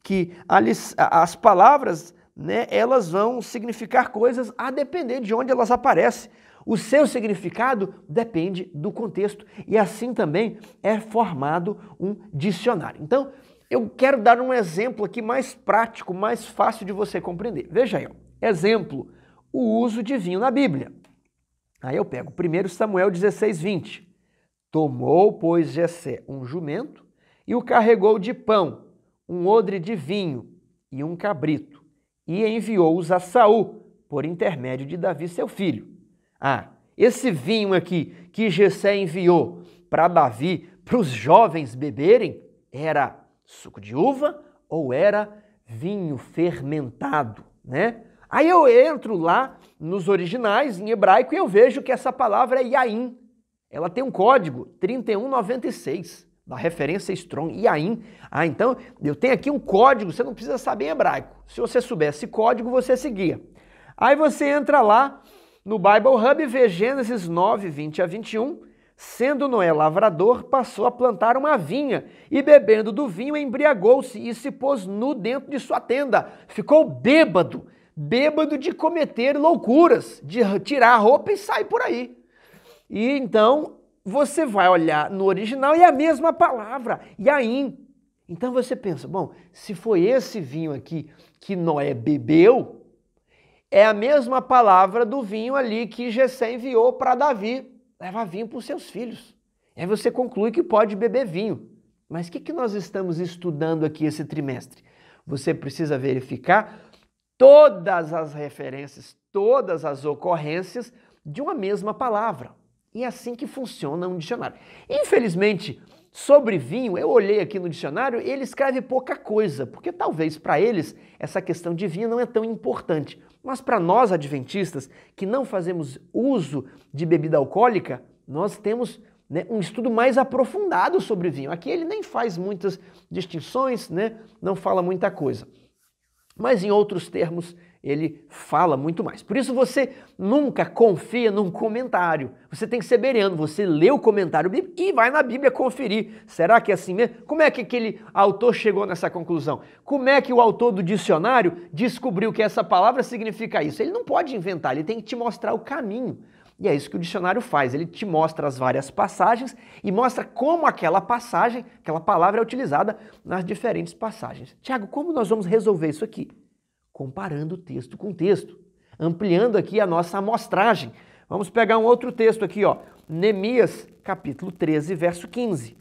Que as palavras, né, elas vão significar coisas a depender de onde elas aparecem. O seu significado depende do contexto e assim também é formado um dicionário. Então, eu quero dar um exemplo aqui mais prático, mais fácil de você compreender. Veja aí, ó. Exemplo, o uso de vinho na Bíblia. Aí eu pego 1 Samuel 16:20. Tomou, pois, Jessé um jumento e o carregou de pão, um odre de vinho e um cabrito, e enviou-os a Saul, por intermédio de Davi, seu filho. Ah, esse vinho aqui que Jessé enviou para Davi, para os jovens beberem, era suco de uva ou era vinho fermentado, né? Aí eu entro lá nos originais, em hebraico, e eu vejo que essa palavra é yain. Ela tem um código 3196, da referência Strong, yain. Ah, então eu tenho aqui um código, você não precisa saber em hebraico. Se você soubesse código, você seguia. Aí você entra lá no Bible Hub e vê Gênesis 9, 20 a 21. Sendo Noé lavrador, passou a plantar uma vinha e bebendo do vinho embriagou-se e se pôs nu dentro de sua tenda. Ficou bêbado de cometer loucuras, de tirar a roupa e sair por aí. E então você vai olhar no original e é a mesma palavra, yain. Então você pensa, bom, se foi esse vinho aqui que Noé bebeu, é a mesma palavra do vinho ali que Jessé enviou para Davi. Leva vinho para os seus filhos. E aí você conclui que pode beber vinho. Mas o que nós estamos estudando aqui esse trimestre? Você precisa verificar todas as referências, todas as ocorrências de uma mesma palavra. E é assim que funciona um dicionário. Infelizmente, sobre vinho, eu olhei aqui no dicionário e ele escreve pouca coisa, porque talvez para eles essa questão de vinho não é tão importante. Mas para nós adventistas, que não fazemos uso de bebida alcoólica, nós temos, né, um estudo mais aprofundado sobre vinho. Aqui ele nem faz muitas distinções, né, não fala muita coisa. Mas em outros termos, ele fala muito mais. Por isso você nunca confia num comentário. Você tem que ser bereano, você lê o comentário bíblico e vai na Bíblia conferir. Será que é assim mesmo? Como é que aquele autor chegou nessa conclusão? Como é que o autor do dicionário descobriu que essa palavra significa isso? Ele não pode inventar, ele tem que te mostrar o caminho. E é isso que o dicionário faz, ele te mostra as várias passagens e mostra como aquela passagem, aquela palavra é utilizada nas diferentes passagens. Tiago, como nós vamos resolver isso aqui? Comparando texto com texto, ampliando aqui a nossa amostragem. Vamos pegar um outro texto aqui, ó. Neemias, capítulo 13, verso 15.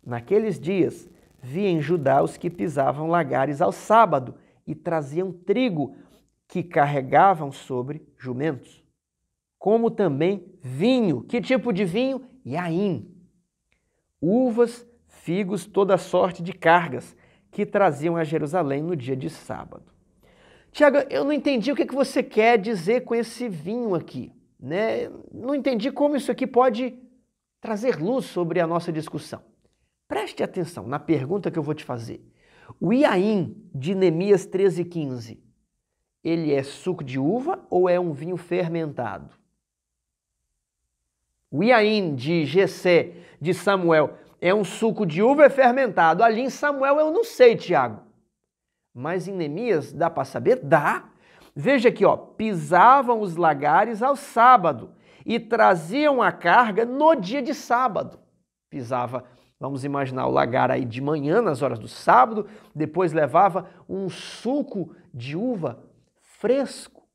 Naqueles dias, vi em Judá os que pisavam lagares ao sábado e traziam trigo que carregavam sobre jumentos. Como também vinho. Que tipo de vinho? Yaim. Uvas, figos, toda sorte de cargas que traziam a Jerusalém no dia de sábado. Tiago, eu não entendi o que você quer dizer com esse vinho aqui, né? Não entendi como isso aqui pode trazer luz sobre a nossa discussão. Preste atenção na pergunta que eu vou te fazer. O Yaim de Neemias 13:15, ele é suco de uva ou é um vinho fermentado? O Yaim de Jessé, de Samuel, é um suco de uva ou é fermentado? Ali em Samuel eu não sei, Tiago. Mas em Neemias dá para saber? Dá. Veja aqui, ó, pisavam os lagares ao sábado e traziam a carga no dia de sábado. Pisava, vamos imaginar o lagar aí de manhã, nas horas do sábado, depois levava um suco de uva fresco,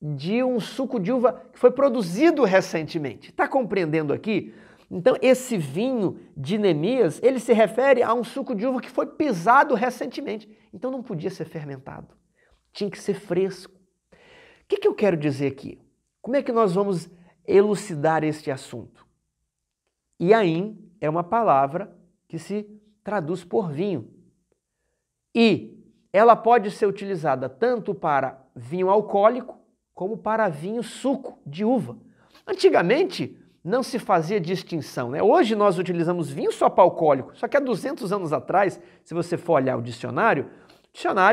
de um suco de uva que foi produzido recentemente. Está compreendendo aqui? Então, esse vinho de Neemias, ele se refere a um suco de uva que foi pisado recentemente. Então, não podia ser fermentado. Tinha que ser fresco. O que eu quero dizer aqui? Como é que nós vamos elucidar este assunto? Yaim é uma palavra que se traduz por vinho. E ela pode ser utilizada tanto para vinho alcoólico como para vinho suco de uva. Antigamente, não se fazia distinção, né? Hoje nós utilizamos vinho só para alcoólico, só que há 200 anos atrás, se você for olhar o dicionário,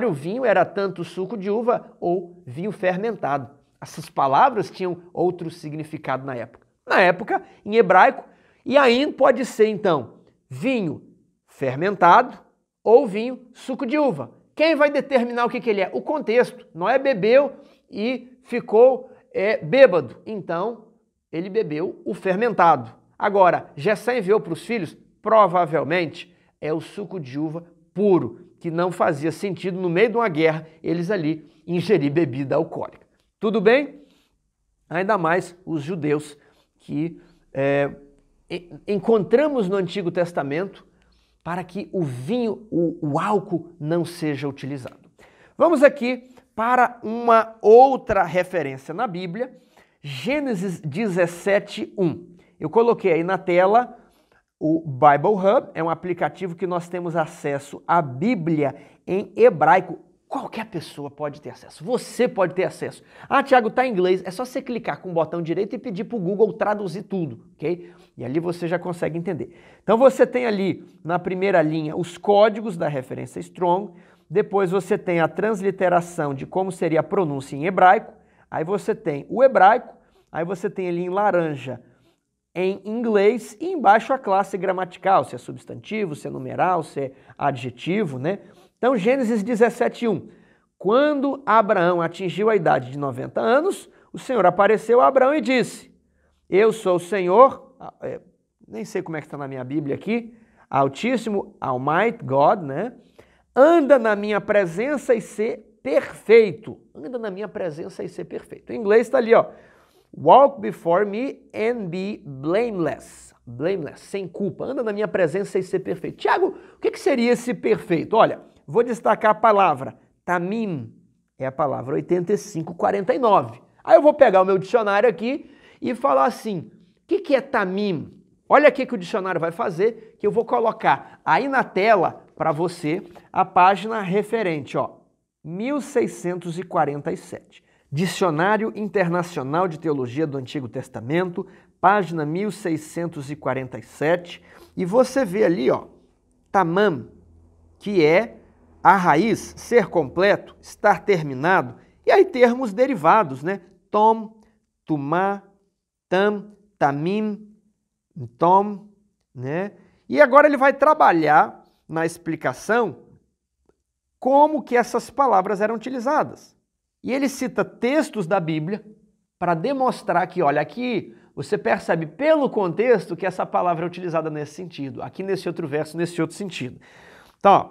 o vinho era tanto suco de uva ou vinho fermentado. Essas palavras tinham outro significado na época. Na época, em hebraico, Yaim pode ser, então, vinho fermentado ou vinho suco de uva. Quem vai determinar o que ele é? O contexto. Noé bebeu e ficou bêbado. Então, ele bebeu o fermentado. Agora, Jessé enviou para os filhos, provavelmente é o suco de uva puro, que não fazia sentido no meio de uma guerra eles ali ingerir bebida alcoólica. Tudo bem? Ainda mais os judeus que encontramos no Antigo Testamento para que o vinho, o álcool não seja utilizado. Vamos aqui para uma outra referência na Bíblia, Gênesis 17:1. Eu coloquei aí na tela o Bible Hub, é um aplicativo que nós temos acesso à Bíblia em hebraico. Qualquer pessoa pode ter acesso, você pode ter acesso. Ah, Tiago, está em inglês, é só você clicar com o botão direito e pedir para o Google traduzir tudo, ok? E ali você já consegue entender. Então você tem ali na primeira linha os códigos da referência Strong, depois você tem a transliteração de como seria a pronúncia em hebraico, aí você tem o hebraico, aí você tem ali em laranja em inglês e embaixo a classe gramatical, se é substantivo, se é numeral, se é adjetivo, né? Então, Gênesis 17:1. Quando Abraão atingiu a idade de 90 anos, o Senhor apareceu a Abraão e disse: Eu sou o Senhor, nem sei como é que está na minha Bíblia aqui, Altíssimo, Almighty God, né? Anda na minha presença e ser perfeito. Anda na minha presença e ser perfeito. Em inglês está ali, ó. Walk before me and be blameless. Blameless, sem culpa. Anda na minha presença e ser perfeito. Tiago, o que seria esse perfeito? Olha, vou destacar a palavra tamim. É a palavra 8549. Aí eu vou pegar o meu dicionário aqui e falar assim, o que é tamim? Olha aqui que o dicionário vai fazer, que eu vou colocar aí na tela para você a página referente, ó, 1647. Dicionário Internacional de Teologia do Antigo Testamento, página 1647, e você vê ali, ó, tamam, que é a raiz, ser completo, estar terminado, E aí termos derivados, né? Tom, tumá, tam, tamim, tom, né? E agora ele vai trabalhar na explicação como que essas palavras eram utilizadas. E ele cita textos da Bíblia para demonstrar que, olha, aqui você percebe pelo contexto que essa palavra é utilizada nesse sentido, aqui nesse outro verso, nesse outro sentido. Então, ó,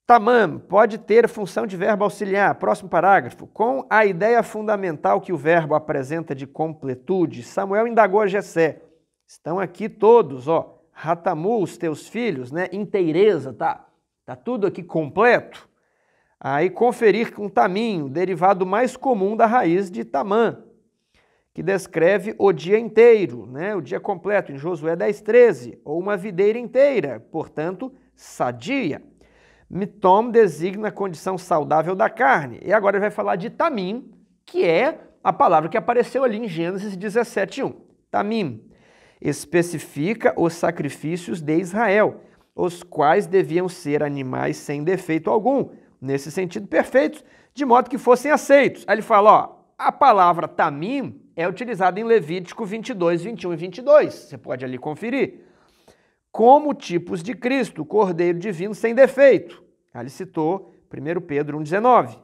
tamam pode ter função de verbo auxiliar, próximo parágrafo, com a ideia fundamental que o verbo apresenta de completude. Samuel indagou a Jessé, estão aqui todos, ó, Ratamu, os teus filhos, né, inteireza, tá tudo aqui completo. Aí conferir com tamim, o derivado mais comum da raiz de tamam, que descreve o dia inteiro, né, o dia completo, em Josué 10:13, ou uma videira inteira, portanto, sadia. Mitom designa a condição saudável da carne. E agora ele vai falar de tamim, que é a palavra que apareceu ali em Gênesis 17:1. Tamim especifica os sacrifícios de Israel, os quais deviam ser animais sem defeito algum, nesse sentido perfeitos, de modo que fossem aceitos. Aí ele fala, ó, a palavra tamim é utilizada em Levítico 22, 21 e 22. Você pode ali conferir. Como tipos de Cristo, Cordeiro Divino sem defeito. Aí ele citou 1 Pedro 1,19.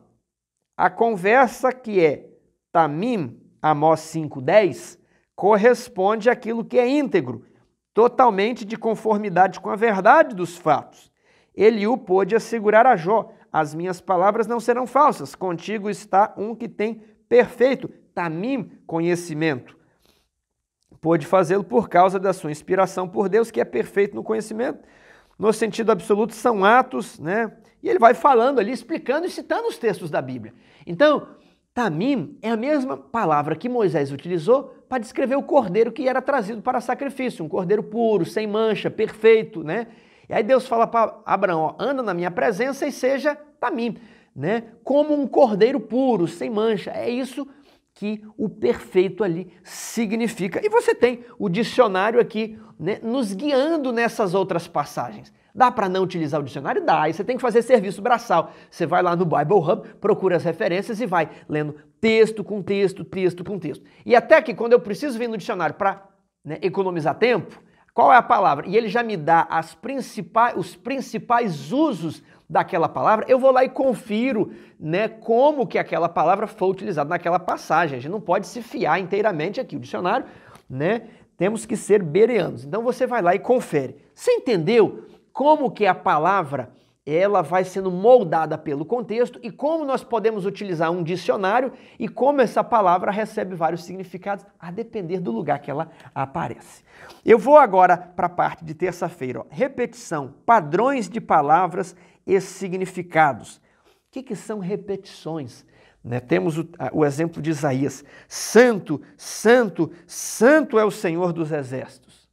A conversa que é tamim, Amós 5,10, corresponde àquilo que é íntegro, totalmente de conformidade com a verdade dos fatos. Eliú pôde assegurar a Jó, as minhas palavras não serão falsas, contigo está um que tem perfeito, tamim, conhecimento. Pôde fazê-lo por causa da sua inspiração por Deus, que é perfeito no conhecimento. No sentido absoluto, são atos, né? E ele vai falando ali, explicando e citando os textos da Bíblia. Então, tamim é a mesma palavra que Moisés utilizou para descrever o cordeiro que era trazido para sacrifício, um cordeiro puro, sem mancha, perfeito, né? E aí Deus fala para Abraão, ó, anda na minha presença e seja tamim, né? Como um cordeiro puro, sem mancha. É isso que o perfeito ali significa. E você tem o dicionário aqui, né, nos guiando nessas outras passagens. Dá para não utilizar o dicionário? Dá. Aí você tem que fazer serviço braçal. Você vai lá no Bible Hub, procura as referências e vai lendo texto com texto, texto com texto. E até que quando eu preciso vir no dicionário para, né, economizar tempo, qual é a palavra? E ele já me dá os principais usos daquela palavra, eu vou lá e confiro, né, como que aquela palavra foi utilizada naquela passagem. A gente não pode se fiar inteiramente aqui. O dicionário, né, temos que ser bereanos. Então você vai lá e confere. Você entendeu como que a palavra ela vai sendo moldada pelo contexto e como nós podemos utilizar um dicionário e como essa palavra recebe vários significados a depender do lugar que ela aparece. Eu vou agora para a parte de terça-feira. Repetição, padrões de palavras e significados. O que são repetições? Né? Temos o exemplo de Isaías. Santo, santo, santo é o Senhor dos exércitos.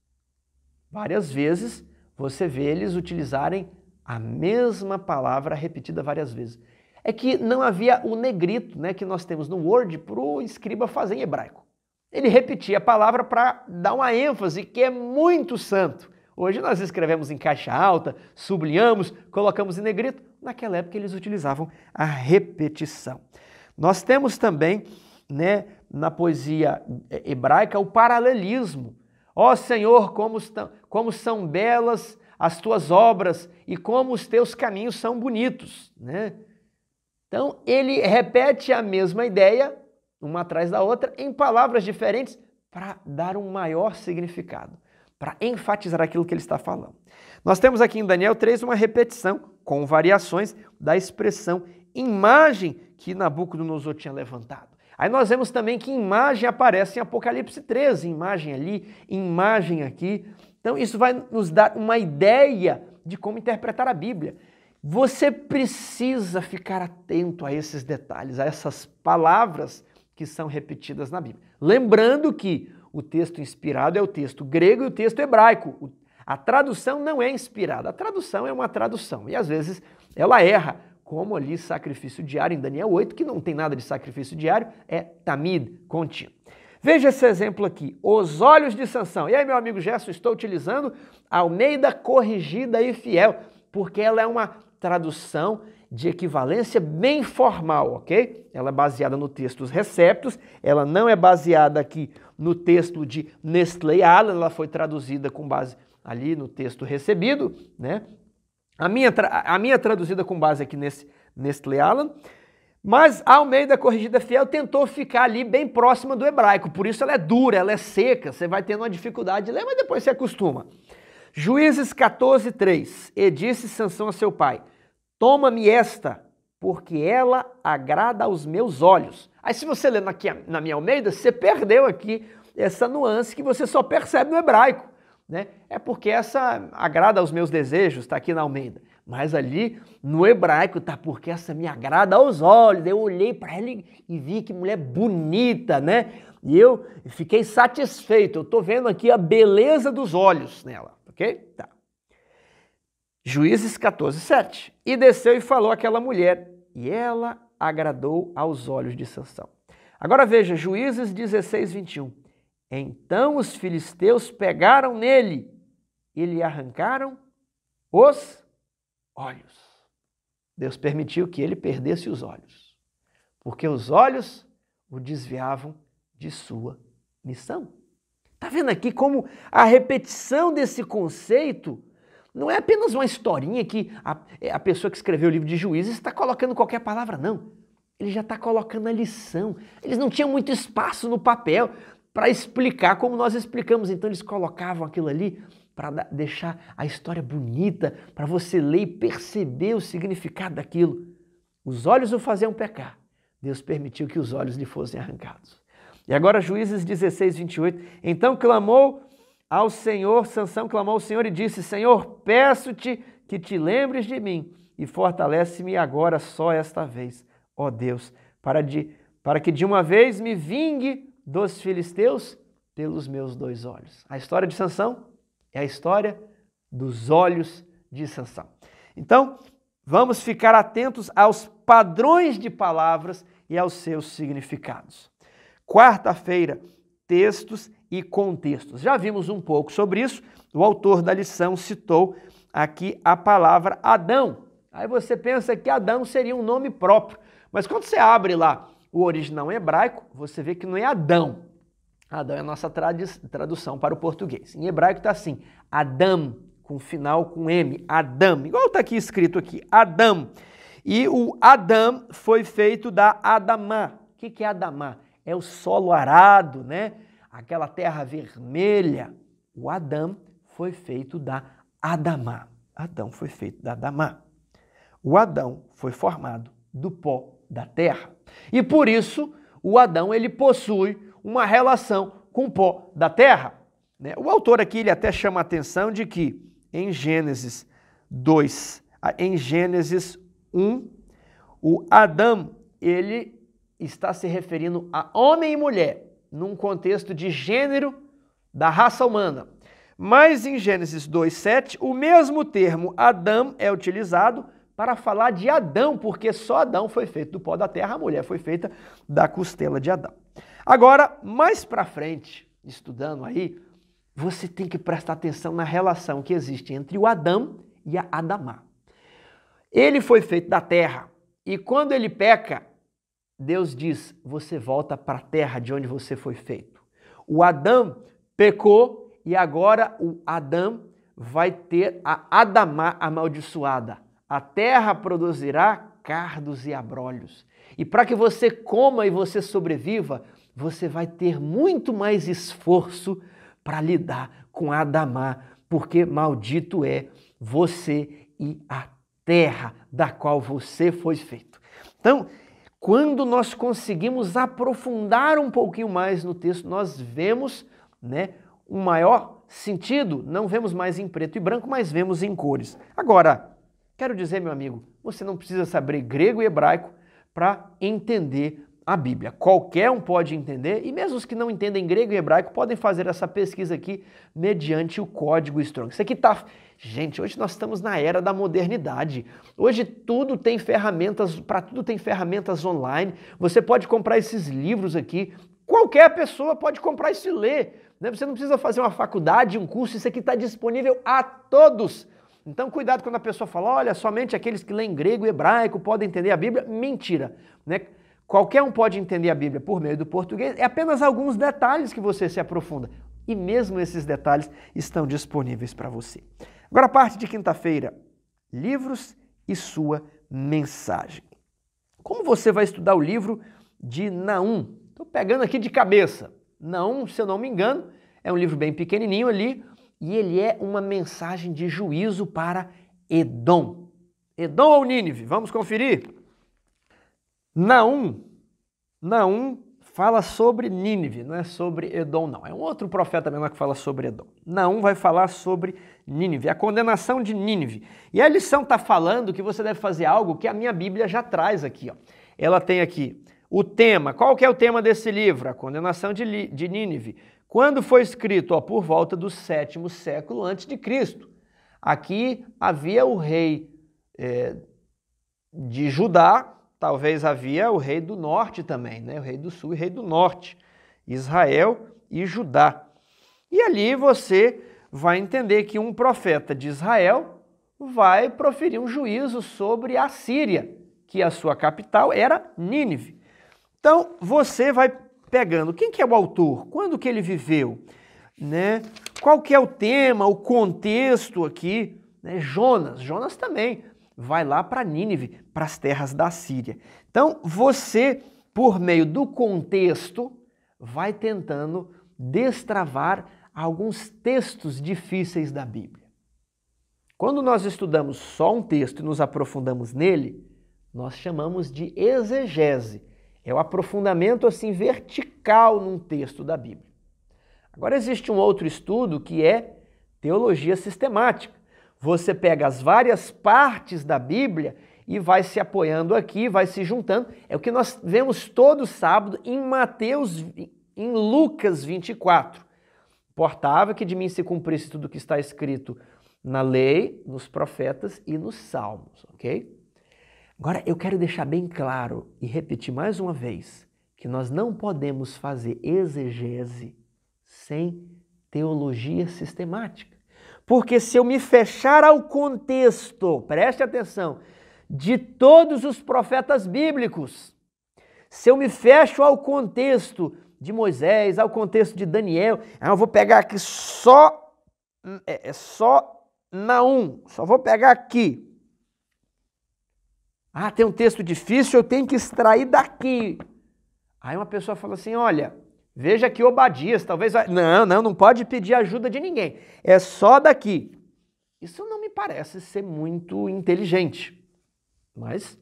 Várias vezes você vê eles utilizarem a mesma palavra repetida várias vezes. É que não havia o negrito, né, que nós temos no Word para o escriba fazer em hebraico. Ele repetia a palavra para dar uma ênfase que é muito santo. Hoje nós escrevemos em caixa alta, sublinhamos, colocamos em negrito. Naquela época eles utilizavam a repetição. Nós temos também, né, na poesia hebraica o paralelismo. Ó Senhor, como são belas as tuas obras e como os teus caminhos são bonitos, né? Então, ele repete a mesma ideia, uma atrás da outra, em palavras diferentes, para dar um maior significado, para enfatizar aquilo que ele está falando. Nós temos aqui em Daniel 3 uma repetição, com variações, da expressão imagem que Nabucodonosor tinha levantado. Aí nós vemos também que imagem aparece em Apocalipse 13, imagem ali, imagem aqui. Então isso vai nos dar uma ideia de como interpretar a Bíblia. Você precisa ficar atento a esses detalhes, a essas palavras que são repetidas na Bíblia. Lembrando que o texto inspirado é o texto grego e o texto hebraico. A tradução não é inspirada, a tradução é uma tradução e às vezes ela erra, como ali sacrifício diário em Daniel 8, que não tem nada de sacrifício diário, é tamid, contínuo. Veja esse exemplo aqui, os olhos de Sansão. E aí, meu amigo Gerson, estou utilizando a Almeida Corrigida e Fiel, porque ela é uma tradução de equivalência bem formal, ok? Ela é baseada no texto dos receptos, ela não é baseada aqui no texto de Nestlé Aland, ela foi traduzida com base ali no texto recebido, né? A minha traduzida com base aqui nesse Nestlé Aland, mas a Almeida Corrigida Fiel tentou ficar ali bem próxima do hebraico, por isso ela é dura, ela é seca, você vai tendo uma dificuldade de ler, mas depois você acostuma. Juízes 14:3, e disse Sansão a seu pai, toma-me esta, porque ela agrada aos meus olhos. Aí se você ler aqui na minha Almeida, você perdeu aqui essa nuance que você só percebe no hebraico, né? É porque essa agrada aos meus desejos, está aqui na Almeida. Mas ali no hebraico tá porque essa me agrada aos olhos. Eu olhei para ela e vi que mulher bonita, né? E eu fiquei satisfeito. Eu tô vendo aqui a beleza dos olhos nela, ok? Tá. Juízes 14:7. E desceu e falou àquela mulher, e ela agradou aos olhos de Sansão. Agora veja, Juízes 16:21. Então os filisteus pegaram nele e lhe arrancaram os olhos. Deus permitiu que ele perdesse os olhos, porque os olhos o desviavam de sua missão. Está vendo aqui como a repetição desse conceito não é apenas uma historinha que a pessoa que escreveu o livro de Juízes está colocando qualquer palavra, não. Ele já está colocando a lição. Eles não tinham muito espaço no papel para explicar como nós explicamos, então eles colocavam aquilo ali para deixar a história bonita, para você ler e perceber o significado daquilo. Os olhos o faziam pecar. Deus permitiu que os olhos lhe fossem arrancados. E agora Juízes 16:28. Então clamou ao Senhor, Sansão clamou ao Senhor e disse, Senhor, peço-te que te lembres de mim e fortalece-me agora só esta vez, ó Deus, para que de uma vez me vingue dos filisteus pelos meus 2 olhos. A história de Sansão é a história dos olhos de Sansão. Então, vamos ficar atentos aos padrões de palavras e aos seus significados. Quarta-feira, textos e contextos. Já vimos um pouco sobre isso. O autor da lição citou aqui a palavra Adão. Aí você pensa que Adão seria um nome próprio. Mas quando você abre lá o original em hebraico, você vê que não é Adão. Adão é a nossa tradução para o português. Em hebraico está assim, Adam, com final com M, Adam. Igual está aqui escrito aqui, Adam. E o Adam foi feito da Adamá. O que é Adamá? É o solo arado, né? Aquela terra vermelha. O Adão foi feito da Adamá. Adão foi feito da Adamá. O Adão foi formado do pó da terra. E por isso, o Adão ele possui uma relação com o pó da terra. Né? O autor aqui ele até chama a atenção de que em Gênesis 1, o Adão ele está se referindo a homem e mulher, num contexto de gênero da raça humana. Mas em Gênesis 2:7, o mesmo termo Adão é utilizado para falar de Adão, porque só Adão foi feito do pó da terra, a mulher foi feita da costela de Adão. Agora, mais para frente, estudando aí, você tem que prestar atenção na relação que existe entre o Adão e a Adamá. Ele foi feito da terra e quando ele peca, Deus diz, você volta para a terra de onde você foi feito. O Adão pecou e agora o Adão vai ter a Adamá amaldiçoada. A terra produzirá cardos e abrolhos. E para que você coma e você sobreviva, você vai ter muito mais esforço para lidar com a Adamá, porque maldito é você e a terra da qual você foi feito. Então, quando nós conseguimos aprofundar um pouquinho mais no texto, nós vemos, né, um maior sentido. Não vemos mais em preto e branco, mas vemos em cores. Agora, quero dizer, meu amigo, você não precisa saber grego e hebraico para entender a Bíblia. Qualquer um pode entender, e mesmo os que não entendem grego e hebraico podem fazer essa pesquisa aqui mediante o código Strong. Isso aqui tá... Gente, hoje nós estamos na era da modernidade. Hoje tudo tem ferramentas, para tudo tem ferramentas online. Você pode comprar esses livros aqui. Qualquer pessoa pode comprar isso e ler. Né? Você não precisa fazer uma faculdade, um curso, isso aqui está disponível a todos. Então, cuidado quando a pessoa fala, olha, somente aqueles que leem grego e hebraico podem entender a Bíblia. Mentira, né? Qualquer um pode entender a Bíblia por meio do português, é apenas alguns detalhes que você se aprofunda. E mesmo esses detalhes estão disponíveis para você. Agora, a parte de quinta-feira, livros e sua mensagem. Como você vai estudar o livro de Naum? Estou pegando aqui de cabeça. Naum, se eu não me engano, é um livro bem pequenininho ali e ele é uma mensagem de juízo para Edom. Edom ou Nínive? Vamos conferir? Naum fala sobre Nínive, não é sobre Edom não. É um outro profeta menor que fala sobre Edom. Naum vai falar sobre Nínive, a condenação de Nínive. E a lição está falando que você deve fazer algo que a minha Bíblia já traz aqui. Ó. Ela tem aqui o tema. Qual que é o tema desse livro? A condenação de Nínive. Quando foi escrito? Ó, por volta do 7º século antes de Cristo. Aqui havia o rei de Judá, talvez havia o rei do norte também, né? O rei do sul e o rei do norte, Israel e Judá. E ali você vai entender que um profeta de Israel vai proferir um juízo sobre a Síria, que a sua capital era Nínive. Então você vai pegando, quem que é o autor? Quando que ele viveu? Né? Qual que é o tema, o contexto aqui? Né? Jonas também vai lá para Nínive, para as terras da Síria. Então, você, por meio do contexto, vai tentando destravar alguns textos difíceis da Bíblia. Quando nós estudamos só um texto e nos aprofundamos nele, nós chamamos de exegese. É o aprofundamento assim vertical num texto da Bíblia. Agora existe um outro estudo que é teologia sistemática. Você pega as várias partes da Bíblia e vai se apoiando aqui, vai se juntando. É o que nós vemos todo sábado em em Lucas 24. Importava que de mim se cumprisse tudo o que está escrito na lei, nos profetas e nos salmos, ok? Agora eu quero deixar bem claro e repetir mais uma vez que nós não podemos fazer exegese sem teologia sistemática. Porque se eu me fechar ao contexto, preste atenção, de todos os profetas bíblicos, se eu me fecho ao contexto de Moisés, ao contexto de Daniel, eu vou pegar aqui só Naum, só vou pegar aqui. Ah, tem um texto difícil, eu tenho que extrair daqui. Aí uma pessoa fala assim, olha, veja aqui Obadias, talvez... Não pode pedir ajuda de ninguém. É só daqui. Isso não me parece ser muito inteligente, mas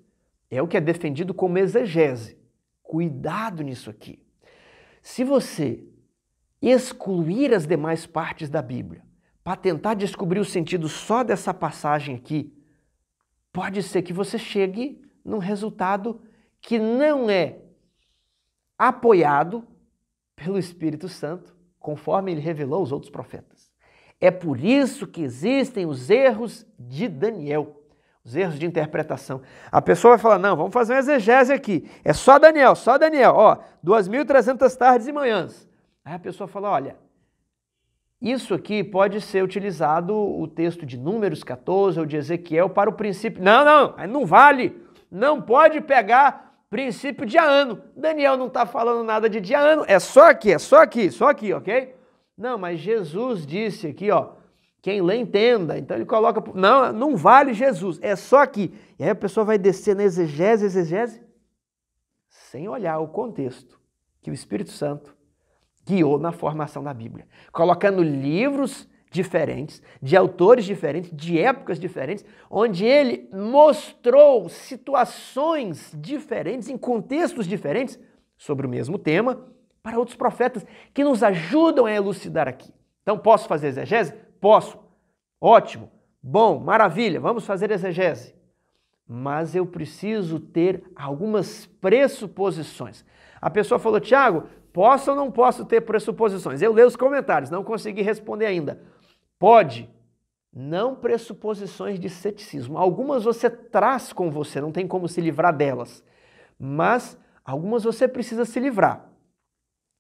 é o que é defendido como exegese. Cuidado nisso aqui. Se você excluir as demais partes da Bíblia para tentar descobrir o sentido só dessa passagem aqui, pode ser que você chegue num resultado que não é apoiado pelo Espírito Santo, conforme ele revelou aos outros profetas. É por isso que existem os erros de Daniel, os erros de interpretação. A pessoa vai falar, não, vamos fazer uma exegese aqui, é só Daniel, ó, 2.300 tardes e manhãs. Aí a pessoa fala, olha, isso aqui pode ser utilizado o texto de Números 14 ou de Ezequiel para o princípio. Não vale, não pode pegar princípio de ano. Daniel não está falando nada de dia ano, é só aqui, ok? Não, mas Jesus disse aqui, ó, quem lê entenda. Então ele coloca, não vale Jesus, é só aqui. E aí a pessoa vai descer na exegese, sem olhar o contexto que o Espírito Santo guiou na formação da Bíblia, colocando livros diferentes, de autores diferentes, de épocas diferentes, onde ele mostrou situações diferentes, em contextos diferentes, sobre o mesmo tema, para outros profetas, que nos ajudam a elucidar aqui. Então, posso fazer exegese? Posso. Ótimo. Bom, maravilha, vamos fazer exegese. Mas eu preciso ter algumas pressuposições. A pessoa falou, Tiago, posso ou não posso ter pressuposições? Eu leio os comentários, não consegui responder ainda. Pode. Não pressuposições de ceticismo. Algumas você traz com você, não tem como se livrar delas. Mas algumas você precisa se livrar.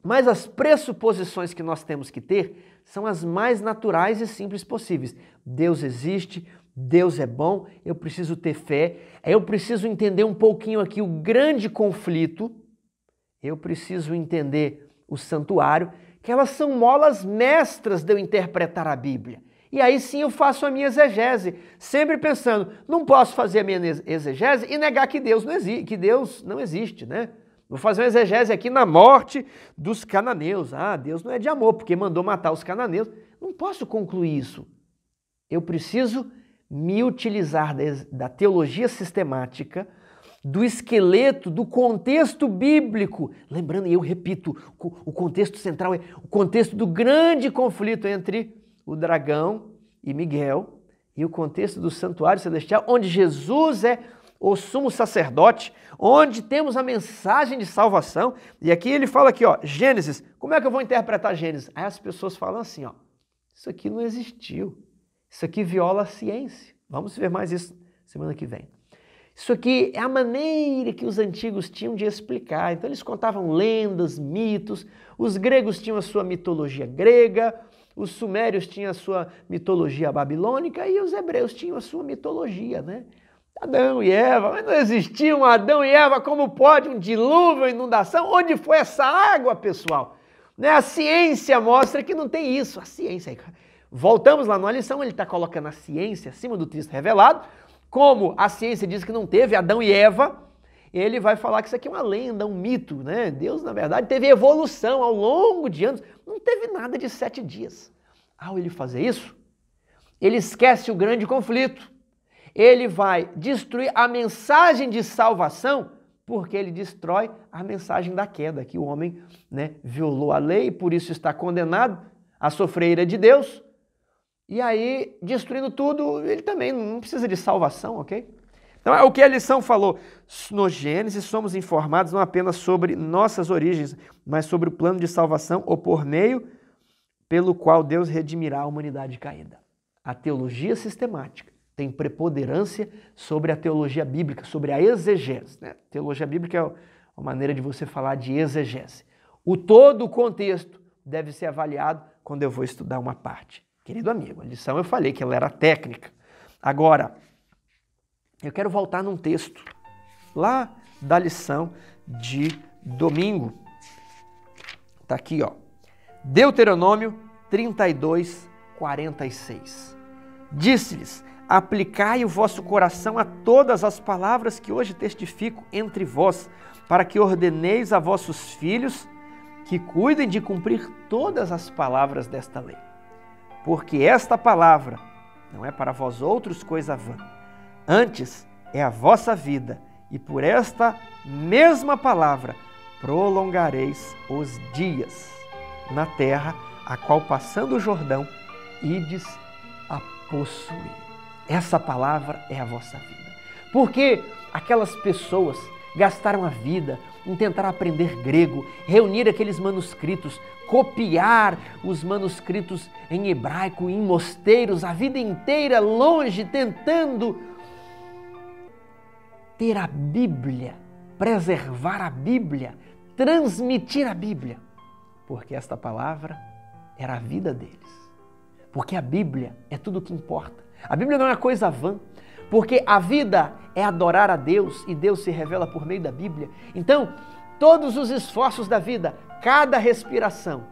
Mas as pressuposições que nós temos que ter são as mais naturais e simples possíveis. Deus existe, Deus é bom, eu preciso ter fé, eu preciso entender um pouquinho aqui o grande conflito, eu preciso entender o santuário, que elas são molas mestras de eu interpretar a Bíblia. E aí sim eu faço a minha exegese, sempre pensando, não posso fazer a minha exegese e negar que Deus não existe, né? Vou fazer uma exegese aqui na morte dos cananeus. Ah, Deus não é de amor, porque mandou matar os cananeus. Não posso concluir isso. Eu preciso me utilizar da teologia sistemática, do esqueleto, do contexto bíblico. Lembrando, e eu repito, o contexto central é o contexto do grande conflito entre o dragão e Miguel e o contexto do santuário celestial, onde Jesus é o sumo sacerdote, onde temos a mensagem de salvação. E aqui ele fala aqui, ó, Gênesis. Como é que eu vou interpretar Gênesis? Aí as pessoas falam assim, ó, isso aqui não existiu. Isso aqui viola a ciência. Vamos ver mais isso semana que vem. Isso aqui é a maneira que os antigos tinham de explicar. Então eles contavam lendas, mitos. Os gregos tinham a sua mitologia grega, os sumérios tinham a sua mitologia babilônica e os hebreus tinham a sua mitologia, né? Adão e Eva, mas não existiam Adão e Eva, como pode um dilúvio, uma inundação? Onde foi essa água, pessoal? Né? A ciência mostra que não tem isso, a ciência. Voltamos lá na lição, ele está colocando a ciência acima do Cristo revelado, como a ciência diz que não teve Adão e Eva, ele vai falar que isso aqui é uma lenda, um mito, né? Deus, na verdade, teve evolução ao longo de anos, não teve nada de 7 dias. Ao ele fazer isso, ele esquece o grande conflito. Ele vai destruir a mensagem de salvação, porque ele destrói a mensagem da queda, que o homem, né, violou a lei e por isso está condenado a sofrer a ira de Deus. E aí, destruindo tudo, ele também não precisa de salvação, ok? Então é o que a lição falou. No Gênesis somos informados não apenas sobre nossas origens, mas sobre o plano de salvação ou por meio pelo qual Deus redimirá a humanidade caída. A teologia sistemática tem preponderância sobre a teologia bíblica, sobre a exegese, né? Teologia bíblica é uma maneira de você falar de exegese. O todo, o contexto, deve ser avaliado quando eu vou estudar uma parte. Querido amigo, a lição eu falei que ela era técnica. Agora, eu quero voltar num texto lá da lição de domingo. Está aqui, ó. Deuteronômio 32, 46. Disse-lhes, aplicai o vosso coração a todas as palavras que hoje testifico entre vós, para que ordeneis a vossos filhos que cuidem de cumprir todas as palavras desta lei. Porque esta palavra não é para vós outros coisa vã, antes é a vossa vida, e por esta mesma palavra prolongareis os dias na terra, a qual passando o Jordão, ides a possuir. Essa palavra é a vossa vida. Porque aquelas pessoas gastaram a vida em tentar aprender grego, reunir aqueles manuscritos, copiar os manuscritos em hebraico, em mosteiros, a vida inteira longe, tentando ter a Bíblia, preservar a Bíblia, transmitir a Bíblia. Porque esta palavra era a vida deles. Porque a Bíblia é tudo o que importa. A Bíblia não é coisa vã, porque a vida é adorar a Deus e Deus se revela por meio da Bíblia. Então, todos os esforços da vida, cada respiração,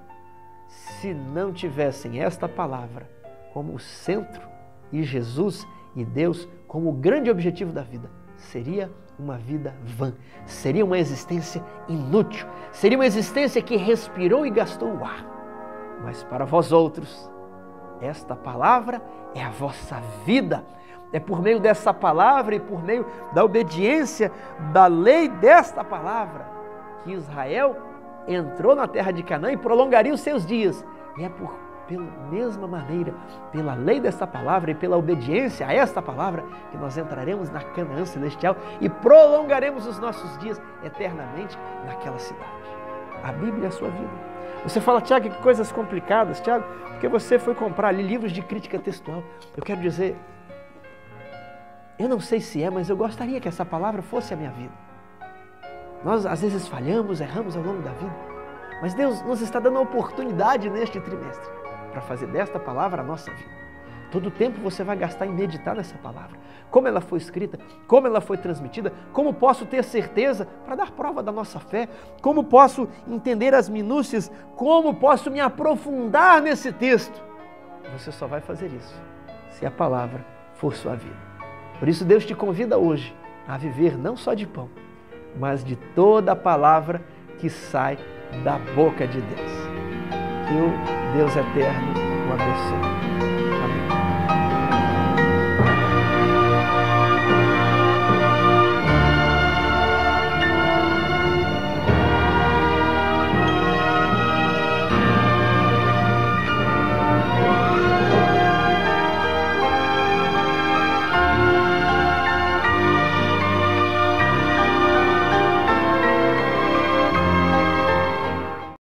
se não tivessem esta palavra como o centro e Jesus e Deus como o grande objetivo da vida, seria uma vida vã, seria uma existência inútil, seria uma existência que respirou e gastou o ar. Mas para vós outros, esta palavra é a vossa vida. É por meio dessa palavra e por meio da obediência da lei desta palavra que Israel entrou na terra de Canaã e prolongaria os seus dias. E é pela mesma maneira, pela lei desta palavra e pela obediência a esta palavra, que nós entraremos na Canaã celestial e prolongaremos os nossos dias eternamente naquela cidade. A Bíblia é a sua vida. Você fala, Tiago, que coisas complicadas, Tiago, porque você foi comprar ali livros de crítica textual. Eu quero dizer, eu não sei se é, mas eu gostaria que essa palavra fosse a minha vida. Nós às vezes falhamos, erramos ao longo da vida, mas Deus nos está dando a oportunidade neste trimestre para fazer desta palavra a nossa vida. Todo tempo você vai gastar em meditar nessa palavra. Como ela foi escrita, como ela foi transmitida, como posso ter certeza para dar prova da nossa fé, como posso entender as minúcias, como posso me aprofundar nesse texto. Você só vai fazer isso se a palavra for sua vida. Por isso Deus te convida hoje a viver não só de pão, mas de toda a palavra que sai da boca de Deus. Que o Deus eterno o abençoe.